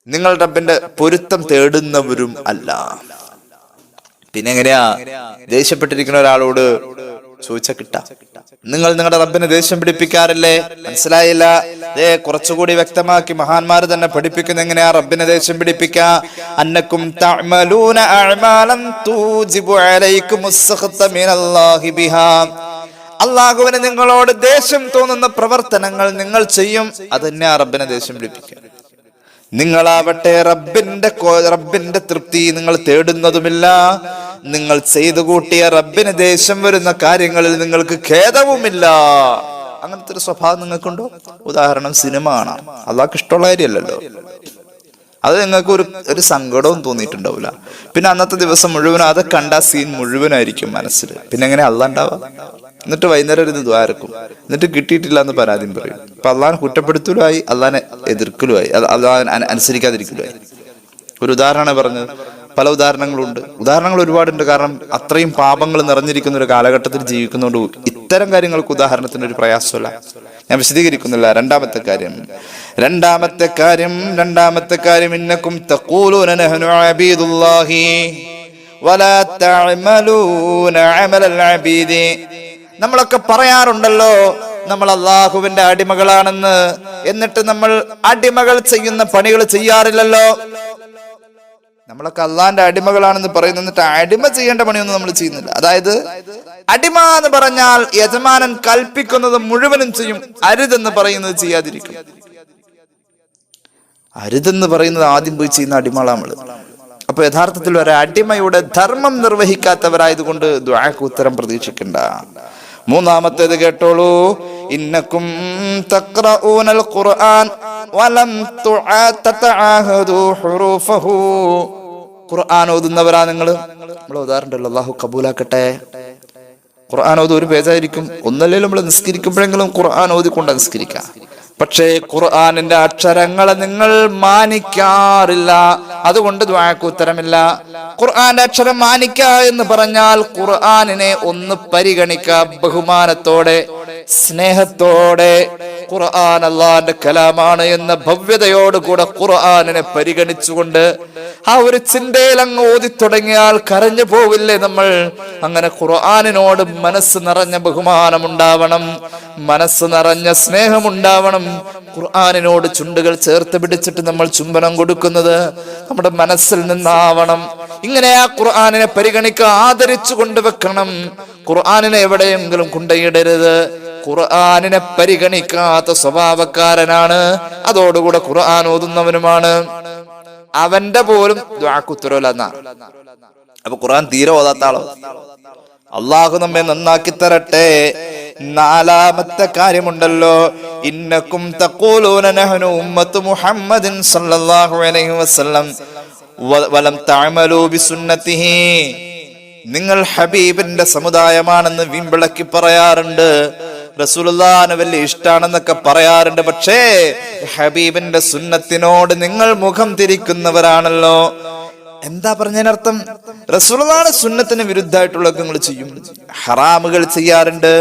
നിങ്ങൾ റബ്ബിന്റെ പൊരുത്തം തേടുന്നവരും അല്ല. പിന്നെ എങ്ങനെയാ ദേഷ്യപ്പെട്ടിരിക്കുന്ന ഒരാളോട് ചോദിച്ചാ കിട്ടാ? നിങ്ങൾ നിങ്ങളുടെ റബ്ബിനെ ദേഷ്യം പിടിപ്പിക്കാറില്ലേ? മനസ്സിലായില്ല. കുറച്ചുകൂടി വ്യക്തമാക്കി മഹാന്മാർ തന്നെ പഠിപ്പിക്കുന്ന എങ്ങനെയാ റബ്ബിനെ ദേഷ്യം പിടിപ്പിക്കാ. അന്നകും തഅമലൂന അഅമാലൻ തൂജിബു അലൈകുമുസ് സഖത മിനല്ലാഹി ബിഹാ. അല്ലാഹുവിന് നിങ്ങളോട് ദേഷ്യം തോന്നുന്ന പ്രവർത്തനങ്ങൾ നിങ്ങൾ ചെയ്യും, അതന്നെയാ റബ്ബിനെ ദേഷ്യം പിടിപ്പിക്കുക. നിങ്ങളാവട്ടെ റബ്ബിന്റെ തൃപ്തി നിങ്ങൾ തേടുന്നതുമില്ല. നിങ്ങൾ ചെയ്തു കൂട്ടിയ റബ്ബിന് ദേഷ്യം വരുന്ന കാര്യങ്ങളിൽ നിങ്ങൾക്ക് ഖേദവുമില്ല. അങ്ങനത്തെ ഒരു സ്വഭാവം നിങ്ങൾക്കുണ്ടോ? ഉദാഹരണം, സിനിമ കാണാം. അള്ളാഹ്ക്ക് ഇഷ്ടമുള്ള കാര്യമല്ലല്ലോ. അത് നിങ്ങൾക്ക് ഒരു സങ്കടവും തോന്നിയിട്ടുണ്ടാവില്ല. പിന്നെ അന്നത്തെ ദിവസം മുഴുവനും അത് കണ്ട സീൻ മുഴുവനായിരിക്കും മനസ്സിൽ. പിന്നെ എങ്ങനെ അള്ളാഹ് ഉണ്ടാവുക? എന്നിട്ട് വൈകുന്നേരം ഒരു ദ്വാരക്കും, എന്നിട്ട് കിട്ടിയിട്ടില്ല എന്ന് പരാതിയും പറയും. അപ്പൊ അള്ളാഹിനെ കുറ്റപ്പെടുത്തലുമായി, അള്ളാഹിനെ എതിർക്കലുമായി, അള്ളാഹിനെ അനുസരിക്കാതിരിക്കലുമായി. ഒരു ഉദാഹരണമാണ് പറഞ്ഞത്. പല ഉദാഹരണങ്ങളുണ്ട്, ഉദാഹരണങ്ങൾ ഒരുപാടുണ്ട്. കാരണം അത്രയും പാപങ്ങൾ നിറഞ്ഞിരിക്കുന്ന ഒരു കാലഘട്ടത്തിൽ ജീവിക്കുന്നതുകൊണ്ട് ഇത്തരം കാര്യങ്ങൾക്ക് ഉദാഹരണത്തിന് ഒരു പ്രയാസമല്ല. ഞാൻ വിശദീകരിക്കുന്നില്ല. രണ്ടാമത്തെ കാര്യം ഇന്നകും തഖൂലൂന നഹ്നു അബീദുല്ലാഹി വലാ തഅമലൂന അമലൽ അബീദി. നമ്മളൊക്കെ പറയാറുണ്ടല്ലോ നമ്മൾ അല്ലാഹുവിന്റെ അടിമകളാണെന്ന്, എന്നിട്ട് നമ്മൾ അടിമകൾ ചെയ്യുന്ന പണികൾ ചെയ്യാറില്ലല്ലോ. നമ്മളൊക്കെ അള്ളാന്റെ അടിമകളാണെന്ന് പറയുന്നു, എന്നിട്ട് അടിമ ചെയ്യേണ്ട പണിയൊന്നും നമ്മൾ ചെയ്യുന്നില്ല. അതായത് അടിമ എന്ന് പറഞ്ഞാൽ യജമാനൻ കൽപ്പിക്കുന്നത് മുഴുവനും ചെയ്യും, അരുതെന്ന് പറയുന്നത് ചെയ്യാതിരിക്കും. അരുതെന്ന് പറയുന്നത് ആദ്യം പോയി ചെയ്യുന്ന അടിമകളാണ് നമ്മള്. അപ്പൊ യഥാർത്ഥത്തിൽ ഒരു അടിമയുടെ ധർമ്മം നിർവഹിക്കാത്തവരായതുകൊണ്ട് ദുആക്ക് ഉത്തരം പ്രതീക്ഷിക്കണ്ട. മൂന്നാമത്തേത് കേട്ടോളൂ. ഇന്നകും തഖറഊനൽ ഖുർആൻ വലം തതഅഹദു ഹുറൂഫഹു. ഖുർആൻ ഓതുന്നവരാ നിങ്ങൾ. നമ്മൾ ഓതാറുണ്ടല്ലോ, അല്ലാഹു കബൂലാക്കട്ടെ. ഖുർആൻ ഓത് ഒരു പേജായിരിക്കും, ഒന്നല്ലേലും നമ്മൾ നിസ്കരിക്കുമ്പോഴെങ്കിലും ഖുർആൻ ഓതിക്കൊണ്ട് നിസ്കരിക്കാം. പക്ഷേ ഖുർആനിന്റെ അക്ഷരങ്ങളെ നിങ്ങൾ മാനിക്കാറില്ല, അതുകൊണ്ട് ദുആക്ക് ഉത്തരമില്ല. ഖുർആന്റെ അക്ഷരം മാനിക്ക എന്ന് പറഞ്ഞാൽ ഖുർആനിനെ ഒന്ന് പരിഗണിക്ക, ബഹുമാനത്തോടെ സ്നേഹത്തോടെ ഖുർആൻ അല്ലാഹുവിന്റെ കലാമാണ് എന്ന ഭവ്യതയോടുകൂടെ ഖുർആനിനെ പരിഗണിച്ചുകൊണ്ട് ആ ഒരു ചിന്തയിൽ അങ്ങ് ഓതി തുടങ്ങിയാൽ കരഞ്ഞു പോവില്ലേ നമ്മൾ? അങ്ങനെ ഖുർആനിനോട് മനസ്സ് നിറഞ്ഞ ബഹുമാനമുണ്ടാവണം, മനസ്സ് നിറഞ്ഞ സ്നേഹമുണ്ടാവണം. ഖുർആനിനോട് ചുണ്ടുകൾ ചേർത്ത് പിടിച്ചിട്ട് നമ്മൾ ചുംബനം കൊടുക്കുന്നത് നമ്മുടെ മനസ്സിൽ നിന്നാവണം. ഇങ്ങനെ ആ ഖുർആനിനെ പരിഗണിക്കുക, ആദരിച്ചു കൊണ്ടുവെക്കണം. ഖുർആനിനെ എവിടെയെങ്കിലും കൊണ്ടയിടരുത്. ഖുർആനിനെ പരിഗണിക്കാത്ത സ്വഭാവക്കാരനാണ്, അതോടുകൂടെ ഖുർആൻ ഓതുന്നവനുമാണ്. അവന്റെ പോലും ദുആക്ക് ഉത്തരവില്ല. അപ്പൊ ഖുർആൻ തീരെ ഓതാത്ത ആളോ? അള്ളാഹു നമ്മെ നന്നാക്കി തരട്ടെ. നാലാമത്തെ കാര്യമുണ്ടല്ലോ, ഇന്നക്കും തഖൂലൂന നഹ്നു ഉമ്മത്തു മുഹമ്മദിൻ സല്ലല്ലാഹു അലൈഹി വസല്ലം വലം തഅമലൂ ബിസുന്നതിഹി. നിങ്ങൾ ഹബീബിന്റെ സമുദായമാണെന്ന് വീമ്പിളക്കി പറയാറുണ്ട്, റസൂലുള്ളാഹിനെ വലിയ ഇഷ്ടാണെന്നൊക്കെ പറയാറുണ്ട്. പക്ഷേ ഹബീബിന്റെ സുന്നത്തിനോട് നിങ്ങൾ മുഖം തിരിക്കുന്നവരാണല്ലോ. എന്താ പറഞ്ഞതിനർത്ഥം? റസൂലുള്ളാഹിന്റെ സുന്നത്തിന് വിരുദ്ധമായിട്ടുള്ളതൊക്കെ നിങ്ങൾ ചെയ്യും, ഹറാമുകൾ ചെയ്യാറുണ്ട്.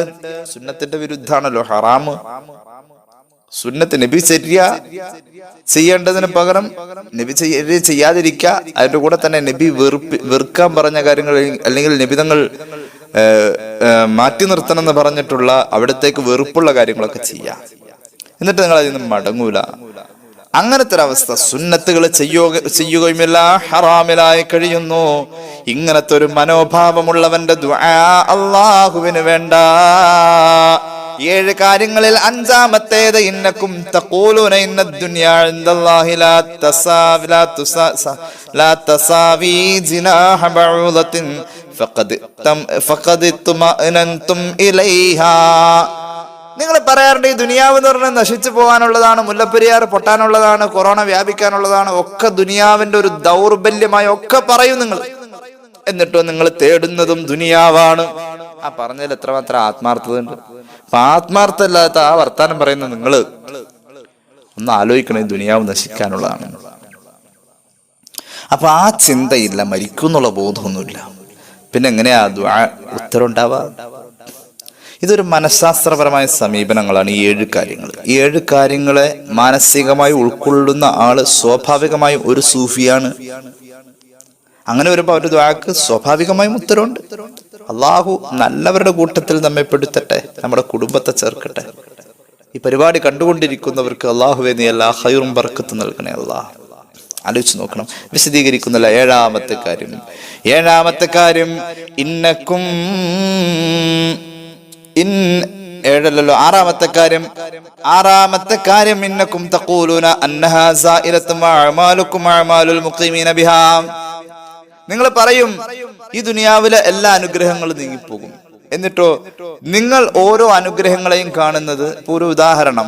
സുന്നത്തിന്റെ വിരുദ്ധാണല്ലോ ഹറാമ്. സുന്നത്ത് നബി ചെയ്യേണ്ടതിന് പകരം നബി ചെയ്യാതിരിക്കുക. അതിന്റെ കൂടെ തന്നെ നബി വെറുക്കാൻ പറഞ്ഞ കാര്യങ്ങൾ അല്ലെങ്കിൽ നബിതങ്ങൾ മാറ്റി നിർത്തണം എന്ന് പറഞ്ഞിട്ടുള്ള അവിടത്തേക്ക് വെറുപ്പുള്ള കാര്യങ്ങളൊക്കെ ചെയ്യാം. എന്നിട്ട് നിങ്ങൾ അതിൽ നിന്ന് മടങ്ങൂല. അങ്ങനത്തെ ഒരു അവസ്ഥ. സുന്നത്തുകൾ ചെയ്യുകയുമില്ല, ഹറാമിലായി കഴിയുന്നു. ഇങ്ങനത്തെ ഒരു മനോഭാവമുള്ളവന്റെ ദുആ അല്ലാഹുവിന് വേണ്ട. 7 കാര്യങ്ങളിൽ അഞ്ചാമത്തേത് ഇന്നക്കും തഖൂലൂന ഇന്നദ് ദുനിയാ ഇൻദല്ലാഹി ലാ തസാവി ജിനാഹ ബഊദത്തിൻ ഫഖദ് തുമഅനൻതും ഇലൈഹാ. നിങ്ങൾ പറയാറുണ്ട് ഈ ദുനിയാവ് എന്ന് പറഞ്ഞാൽ നശിച്ചു പോകാനുള്ളതാണ്, മുല്ലപ്പെരിയാർ പൊട്ടാനുള്ളതാണ്, കൊറോണ വ്യാപിക്കാനുള്ളതാണ്, ഒക്കെ ദുനിയാവിന്റെ ഒരു ദൗർബല്യമായി ഒക്കെ പറയും നിങ്ങൾ. എന്നിട്ടോ നിങ്ങൾ തേടുന്നതും ദുനിയാവാണ്. ആ പറഞ്ഞതിൽ എത്രമാത്രം ആത്മാർത്ഥത ഉണ്ട്. അപ്പൊ ആത്മാർത്ഥല്ലാത്ത ആ വർത്താനം പറയുന്ന നിങ്ങൾ ഒന്ന് ആലോചിക്കണേ, ദുനിയാവ് നശിക്കാനുള്ളതാണ്. അപ്പൊ ആ ചിന്തയില്ല, മരിക്കും എന്നുള്ള ബോധമൊന്നുമില്ല. പിന്നെ എങ്ങനെയാ ദുആ ഉത്തരം ഉണ്ടാവുക? ഇതൊരു മനഃശാസ്ത്രപരമായ സമീപനങ്ങളാണ് ഈ 7 കാര്യങ്ങൾ. ഈ 7 കാര്യങ്ങളെ മാനസികമായി ഉൾക്കൊള്ളുന്ന ആള് സ്വാഭാവികമായും ഒരു സൂഫിയാണ്. അങ്ങനെ വരുമ്പോ അവരുടെ ദുആക്ക് സ്വാഭാവികമായും ഉത്തരവുണ്ട്. അള്ളാഹു നല്ലവരുടെ കൂട്ടത്തിൽ നമ്മെ പെടുത്തട്ടെ, നമ്മുടെ കുടുംബത്തെ ചേർക്കട്ടെ. ഈ പരിപാടി കണ്ടുകൊണ്ടിരിക്കുന്നവർക്ക് അള്ളാഹുവേ നീ എല്ലാ ഖൈറും ബർക്കത്തും നൽകണേ അള്ളാഹ്. ആലോചിച്ച് നോക്കണം. വിശദീകരിക്കുന്നില്ല. 7ാമത്തെ കാര്യം ഇന്നക്കും 6ാമത്തെ കാര്യം ഇന്നക്കും തഖൂലൂന അന്നഹാ സായിലത്തും അഅമാലുക്കും അഅമാലുൽ മുഖീമീന ബിഹാ. നിങ്ങൾ പറയും ഈ ദുനിയാവിലെ എല്ലാ അനുഗ്രഹങ്ങളും നീങ്ങിപ്പോകും. എന്നിട്ടോ നിങ്ങൾ ഓരോ അനുഗ്രഹങ്ങളെയും കാണുന്നത്, ഇപ്പൊ ഒരു ഉദാഹരണം,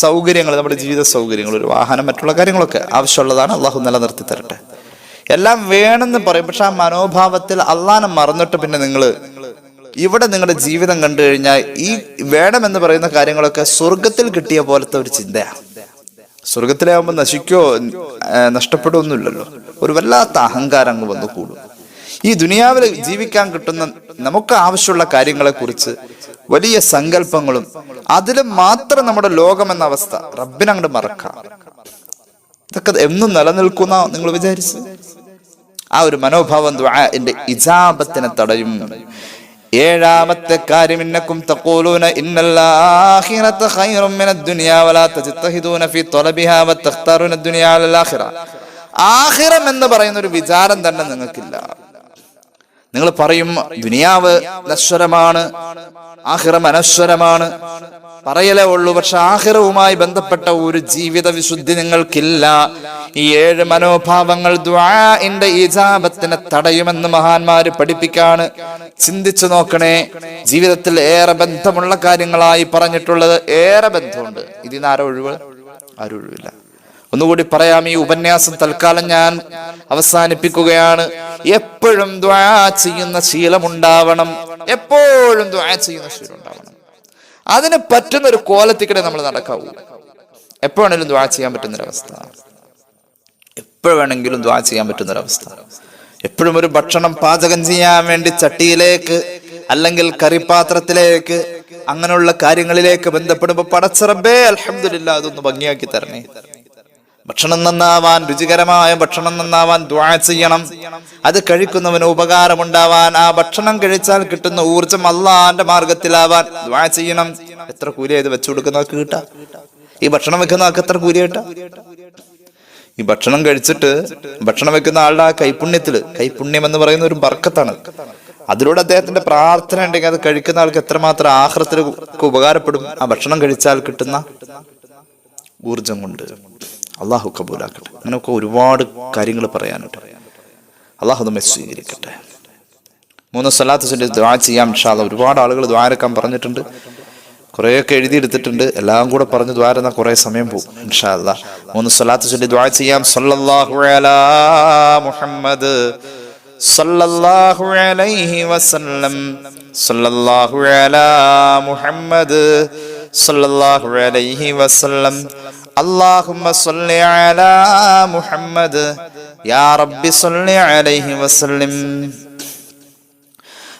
സൗകര്യങ്ങൾ, നമ്മുടെ ജീവിത സൗകര്യങ്ങൾ, ഒരു വാഹനം, മറ്റുള്ള കാര്യങ്ങളൊക്കെ ആവശ്യമുള്ളതാണ്. അള്ളാഹു നിലനിർത്തി തരട്ടെ. എല്ലാം വേണമെന്ന് പറയും. പക്ഷെ ആ മനോഭാവത്തിൽ അള്ളാഹനെ മറന്നിട്ട് പിന്നെ നിങ്ങൾ ഇവിടെ നിങ്ങളുടെ ജീവിതം കണ്ടു കഴിഞ്ഞാൽ ഈ വേണമെന്ന് പറയുന്ന കാര്യങ്ങളൊക്കെ സ്വർഗത്തിൽ കിട്ടിയ പോലത്തെ ഒരു ചിന്തയാണ്. സ്വർഗത്തിലാവുമ്പോൾ നശിക്കോ നഷ്ടപ്പെടുമൊന്നുമില്ലല്ലോ. ഒരു വല്ലാത്ത അഹങ്കാരം അങ്ങ് വന്നു കൂടും. ഈ ദുനിയാവിൽ ജീവിക്കാൻ കിട്ടുന്ന നമുക്ക് ആവശ്യമുള്ള കാര്യങ്ങളെ കുറിച്ച് വലിയ സങ്കല്പങ്ങളും അതിലും മാത്രം നമ്മുടെ ലോകം എന്ന അവസ്ഥ റബ്ബിനെ അങ്ങോട്ട് മറക്കാം. ഇതൊക്കെ എന്നും നിലനിൽക്കുന്ന നിങ്ങൾ വിചാരിച്ച് ആ ഒരു മനോഭാവം ദുആഇന്റെ ഇജാബത്തിനെ തടയും. 7ാമത്തെ കാര്യം ഇന്നക്കും തഖൂലൂന ഇന്നൽ ആഖിറത ഖൈറും മിനദ് ദുനിയാ വലാ തജ്തഹിദൂന ഫീ ത്വലബിഹാ വതഖ്താറൂന ദുനിയാ അലൽ ആഖിറ. ആഖിറം എന്ന് പറയുന്ന ഒരു വിചാരം തന്നെ നിങ്ങൾക്കില്ല. നിങ്ങൾ പറയും ദുനിയാവ് നശ്വരമാണ്, ആഖിറം അനശ്വരമാണ്, പറയലേ ഉള്ളൂ. പക്ഷെ ആഖിറവുമായി ബന്ധപ്പെട്ട ഒരു ജീവിത വിശുദ്ധി നിങ്ങൾക്കില്ല. ഈ 7 മനോഭാവങ്ങൾ ദുആഇന്റെ ഇജാബത്തിനെ തടയുമെന്ന് മഹാന്മാര് പഠിപ്പിക്കാണ്. ചിന്തിച്ചു നോക്കണേ. ജീവിതത്തിൽ ഏറെ ബന്ധമുള്ള കാര്യങ്ങളായി പറഞ്ഞിട്ടുള്ളത് ഏറെ ബന്ധമുണ്ട്. ഇതിന് ആരും ഒഴിവില്ല. ഒന്നുകൂടി പറയാം. ഈ ഉപന്യാസം തൽക്കാലം ഞാൻ അവസാനിപ്പിക്കുകയാണ്. എപ്പോഴും ദുആ ചെയ്യുന്ന ശീലമുണ്ടാവണം. എപ്പോഴും ദുആ ചെയ്യുന്ന ശീലം ഉണ്ടാവണം. അതിന് പറ്റുന്ന ഒരു കോലത്തിക്കടെ നമ്മൾ നടക്കാവൂ. എപ്പോഴാണെങ്കിലും ദുആ ചെയ്യാൻ പറ്റുന്നൊരവസ്ഥ, എപ്പോഴാണെങ്കിലും ദുആ ചെയ്യാൻ പറ്റുന്നൊരവസ്ഥ. എപ്പോഴും ഒരു ഭക്ഷണം പാചകം ചെയ്യാൻ വേണ്ടി ചട്ടിയിലേക്ക് അല്ലെങ്കിൽ കറിപ്പാത്രത്തിലേക്ക് അങ്ങനെയുള്ള കാര്യങ്ങളിലേക്ക് ബന്ധപ്പെടുമ്പോൾ പടച്ച റബ്ബേ അൽഹംദുലില്ലാ അതൊന്ന് ഭംഗിയാക്കി തരണേ. ഭക്ഷണം നന്നാവാൻ, രുചികരമായ ഭക്ഷണം നന്നാവാൻ ദുആ ചെയ്യണം. അത് കഴിക്കുന്നവന് ഉപകാരമുണ്ടാവാൻ, ആ ഭക്ഷണം കഴിച്ചാൽ കിട്ടുന്ന ഊർജം അള്ളാന്റെ മാർഗത്തിലാവാൻ ദുആ ചെയ്യണം. എത്ര കൂലിയാ ഇത് വെച്ചു കൊടുക്കുന്നവർക്ക് കിട്ടാ? ഈ ഭക്ഷണം വെക്കുന്നവർക്ക് എത്ര കൂലി കിട്ടാ? ഈ ഭക്ഷണം കഴിച്ചിട്ട് ഭക്ഷണം വെക്കുന്ന ആളുടെ ആ കൈപുണ്യം എന്ന് പറയുന്ന ഒരു ബർക്കത്താണ്. അതിലൂടെ അദ്ദേഹത്തിന്റെ പ്രാർത്ഥന ഉണ്ടെങ്കിൽ അത് കഴിക്കുന്ന ആൾക്ക് എത്രമാത്രം ആഖിറത്തിലേക്ക് ഉപകാരപ്പെടും ആ ഭക്ഷണം കഴിച്ചാൽ കിട്ടുന്ന ഊർജം കൊണ്ട്. അള്ളാഹു കബൂലാക്കട്ടെ. അങ്ങനെയൊക്കെ ഒരുപാട് കാര്യങ്ങൾ പറയാനുണ്ട്. അള്ളാഹു നമ്മെ സ്വീകരിക്കട്ടെ. 3 സ്വലാത്ത് ചൊല്ലി ദുആ ചെയ്യാം ഇൻഷാ അല്ലാഹ്. ഒരുപാട് ആളുകൾ ദുആരക്കാൻ പറഞ്ഞിട്ടുണ്ട്, കുറേയൊക്കെ എഴുതിയെടുത്തിട്ടുണ്ട്. എല്ലാം കൂടെ പറഞ്ഞ് ദ്വാരുന്ന കുറെ സമയം പോകും. ഇൻഷാ അല്ലാഹ് 3 സ്വലാത്ത് ചൊല്ലി ദുആ ചെയ്യാം. സല്ലല്ലാഹു അലാ മുഹമ്മദ് സല്ലല്ലാഹു അലൈഹി വസല്ലം, സല്ലല്ലാഹു അലാ മുഹമ്മദ് സല്ലല്ലാഹു അലൈഹി വസല്ലം, അല്ലാഹുമ്മ സ്വല്ലി അലാ മുഹമ്മദ് യാ റബ്ബി സ്വല്ലി അലൈഹി വസല്ലം.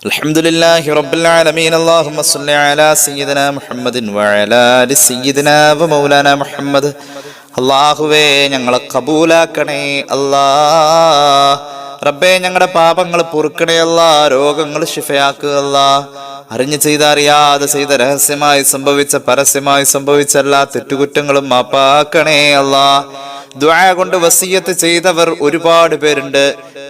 അൽഹംദുലില്ലാഹി റബ്ബിൽ ആലമീൻ. അല്ലാഹുമ്മ സ്വല്ലി അലാ സയ്യിദിനാ മുഹമ്മദിൻ വഅലാ ആലി സയ്യിദിനാ വമൗലാനാ മുഹമ്മദ്. അല്ലാഹുവേ ഞങ്ങളെ കബൂലാക്കണേ അല്ലാഹ്. റബ്ബേ ഞങ്ങളുടെ പാപങ്ങൾ പൊറുക്കണേ അല്ലാഹ്. രോഗങ്ങൾ ശിഫയാക്കുക അല്ലാഹ്. അറിഞ്ഞു ചെയ്ത അറിയാതെ ചെയ്ത, രഹസ്യമായി സംഭവിച്ച പരസ്യമായി സംഭവിച്ച എല്ലാ തെറ്റുകുറ്റങ്ങളും മാപ്പാക്കണേ അല്ലാഹ്. ദുആ കൊണ്ട് വസിയത്ത് ചെയ്തവർ ഒരുപാട് പേരുണ്ട്,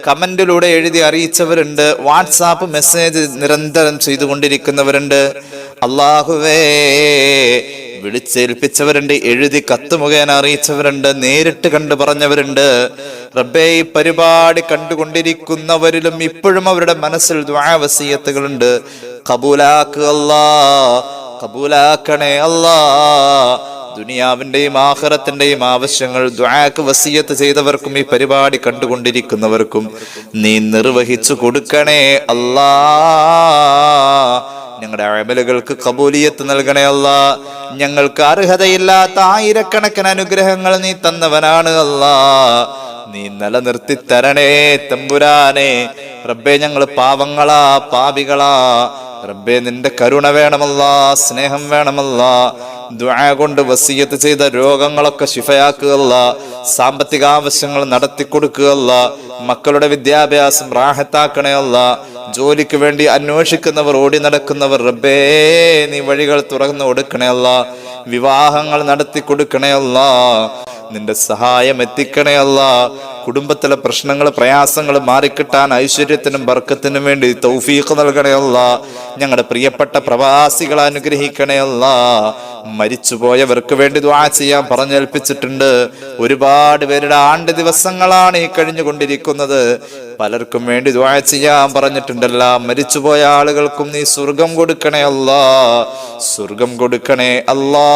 കമന്റിലൂടെ എഴുതി അറിയിച്ചവരുണ്ട്, വാട്സാപ്പ് മെസ്സേജ് നിരന്തരം ചെയ്തുകൊണ്ടിരിക്കുന്നവരുണ്ട്. അല്ലാഹുവേ വിളിച്ചേൽപ്പിച്ചവരുണ്ട്, എഴുതി കത്ത് മുഖേന അറിയിച്ചവരുണ്ട്, നേരിട്ട് കണ്ടു പറഞ്ഞവരുണ്ട്. റബ്ബേ ഈ പരിപാടി കണ്ടുകൊണ്ടിരിക്കുന്നവരിലും ഇപ്പോഴും അവരുടെ മനസ്സിൽ ദുആ വസിയത്തുകളുണ്ട്. കബൂലാക്കുക അല്ലാഹ്, കബൂലാക്കണേ അല്ലാഹ്. ദുനിയാവിന്റെയും ആഖിറത്തിന്റെയും ആവശ്യങ്ങൾ ദുആക്ക് വസിയത്ത് ചെയ്തവർക്കും ഈ പരിപാടി കണ്ടുകൊണ്ടിരിക്കുന്നവർക്കും നീ നിർവഹിച്ചു കൊടുക്കണേ അല്ലാഹ്. ഞങ്ങളുടെ അമലുകൾക്ക് കബൂലിയത്ത് നൽകണേ അല്ലാഹ്. ഞങ്ങൾക്ക് അർഹതയില്ലാത്ത ആയിരക്കണക്കിന് അനുഗ്രഹങ്ങൾ നീ തന്നവനാണ് അല്ലാഹ്. നീ നിലനിർത്തി തരണേ തമ്പുരാനെ. റബ്ബേ ഞങ്ങൾ പാവങ്ങളാ, പാപികളാ. റബ്ബേ നിന്റെ കരുണ വേണമല്ലാ, സ്നേഹം വേണമല്ലാ. ദുആ കൊണ്ട് വസിയത്ത് ചെയ്ത രോഗങ്ങളൊക്കെ ശിഫയാക്കുക, സാമ്പത്തിക ആവശ്യങ്ങൾ നടത്തി കൊടുക്കുക, മക്കളുടെ വിദ്യാഭ്യാസം റാഹത്താക്കണേ അല്ലാ. ജോലിക്ക് വേണ്ടി അന്വേഷിക്കുന്നവർ, ഓടി നടക്കുന്നവർ, റബ്ബേ നീ വഴികൾ തുറന്നു കൊടുക്കണേ അല്ലാ. വിവാഹങ്ങൾ നടത്തി കൊടുക്കണേ അല്ലാ. നിന്റെ സഹായം എത്തിക്കണേ അല്ലാ. കുടുംബത്തിലെ പ്രശ്നങ്ങൾ, പ്രയാസങ്ങൾ മാറിക്കിട്ടാൻ ഐശ്വര്യത്തിനും ബർക്കത്തിനും വേണ്ടി തൗഫീഖ് നൽകണേ അല്ലാ. ഞങ്ങളുടെ പ്രിയപ്പെട്ട പ്രവാസികളെ അനുഗ്രഹിക്കണേ അല്ലാ. മരിച്ചുപോയവർക്ക് വേണ്ടി ദുആ ചെയ്യാൻ പറഞ്ഞേൽപ്പിച്ചിട്ടുണ്ട്. ഒരുപാട് പേരുടെ ആണ്ട് ദിവസങ്ങളാണ് ഈ കഴിഞ്ഞുകൊണ്ടിരിക്കുന്നത്. പലർക്കും വേണ്ടി ദുആ ചെയ്യാൻ പറഞ്ഞിട്ടുണ്ടല്ലോ. മരിച്ചുപോയ ആളുകൾക്കും നീ സ്വർഗം കൊടുക്കണേ അല്ലാ, സ്വർഗം കൊടുക്കണേ അല്ലാ.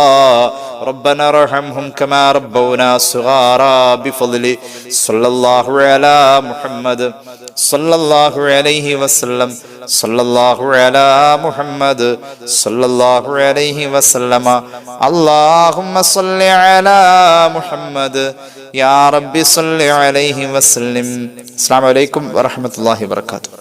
റബ്ബന റഹംഹും കമാ റബ്ബൗനാ സുഗാറാ ബിഫദ്ലി സല്ലല്ലാഹു അലാ മുഹമ്മദ് സല്ലല്ലാഹു അലൈഹി വസല്ലം, സല്ലല്ലാഹു അലാ മുഹമ്മദ് സല്ലല്ലാഹു അലൈഹി വസല്ലമ. അല്ലാഹുമ്മ സല്ലി അലാ മുഹമ്മദ് യാ റബ്ബി സല്ലി അലൈഹി വസല്ലം. അസ്സലാമു അലൈക്കും വറഹ്മത്തുള്ളാഹി വബറകാതുഹു.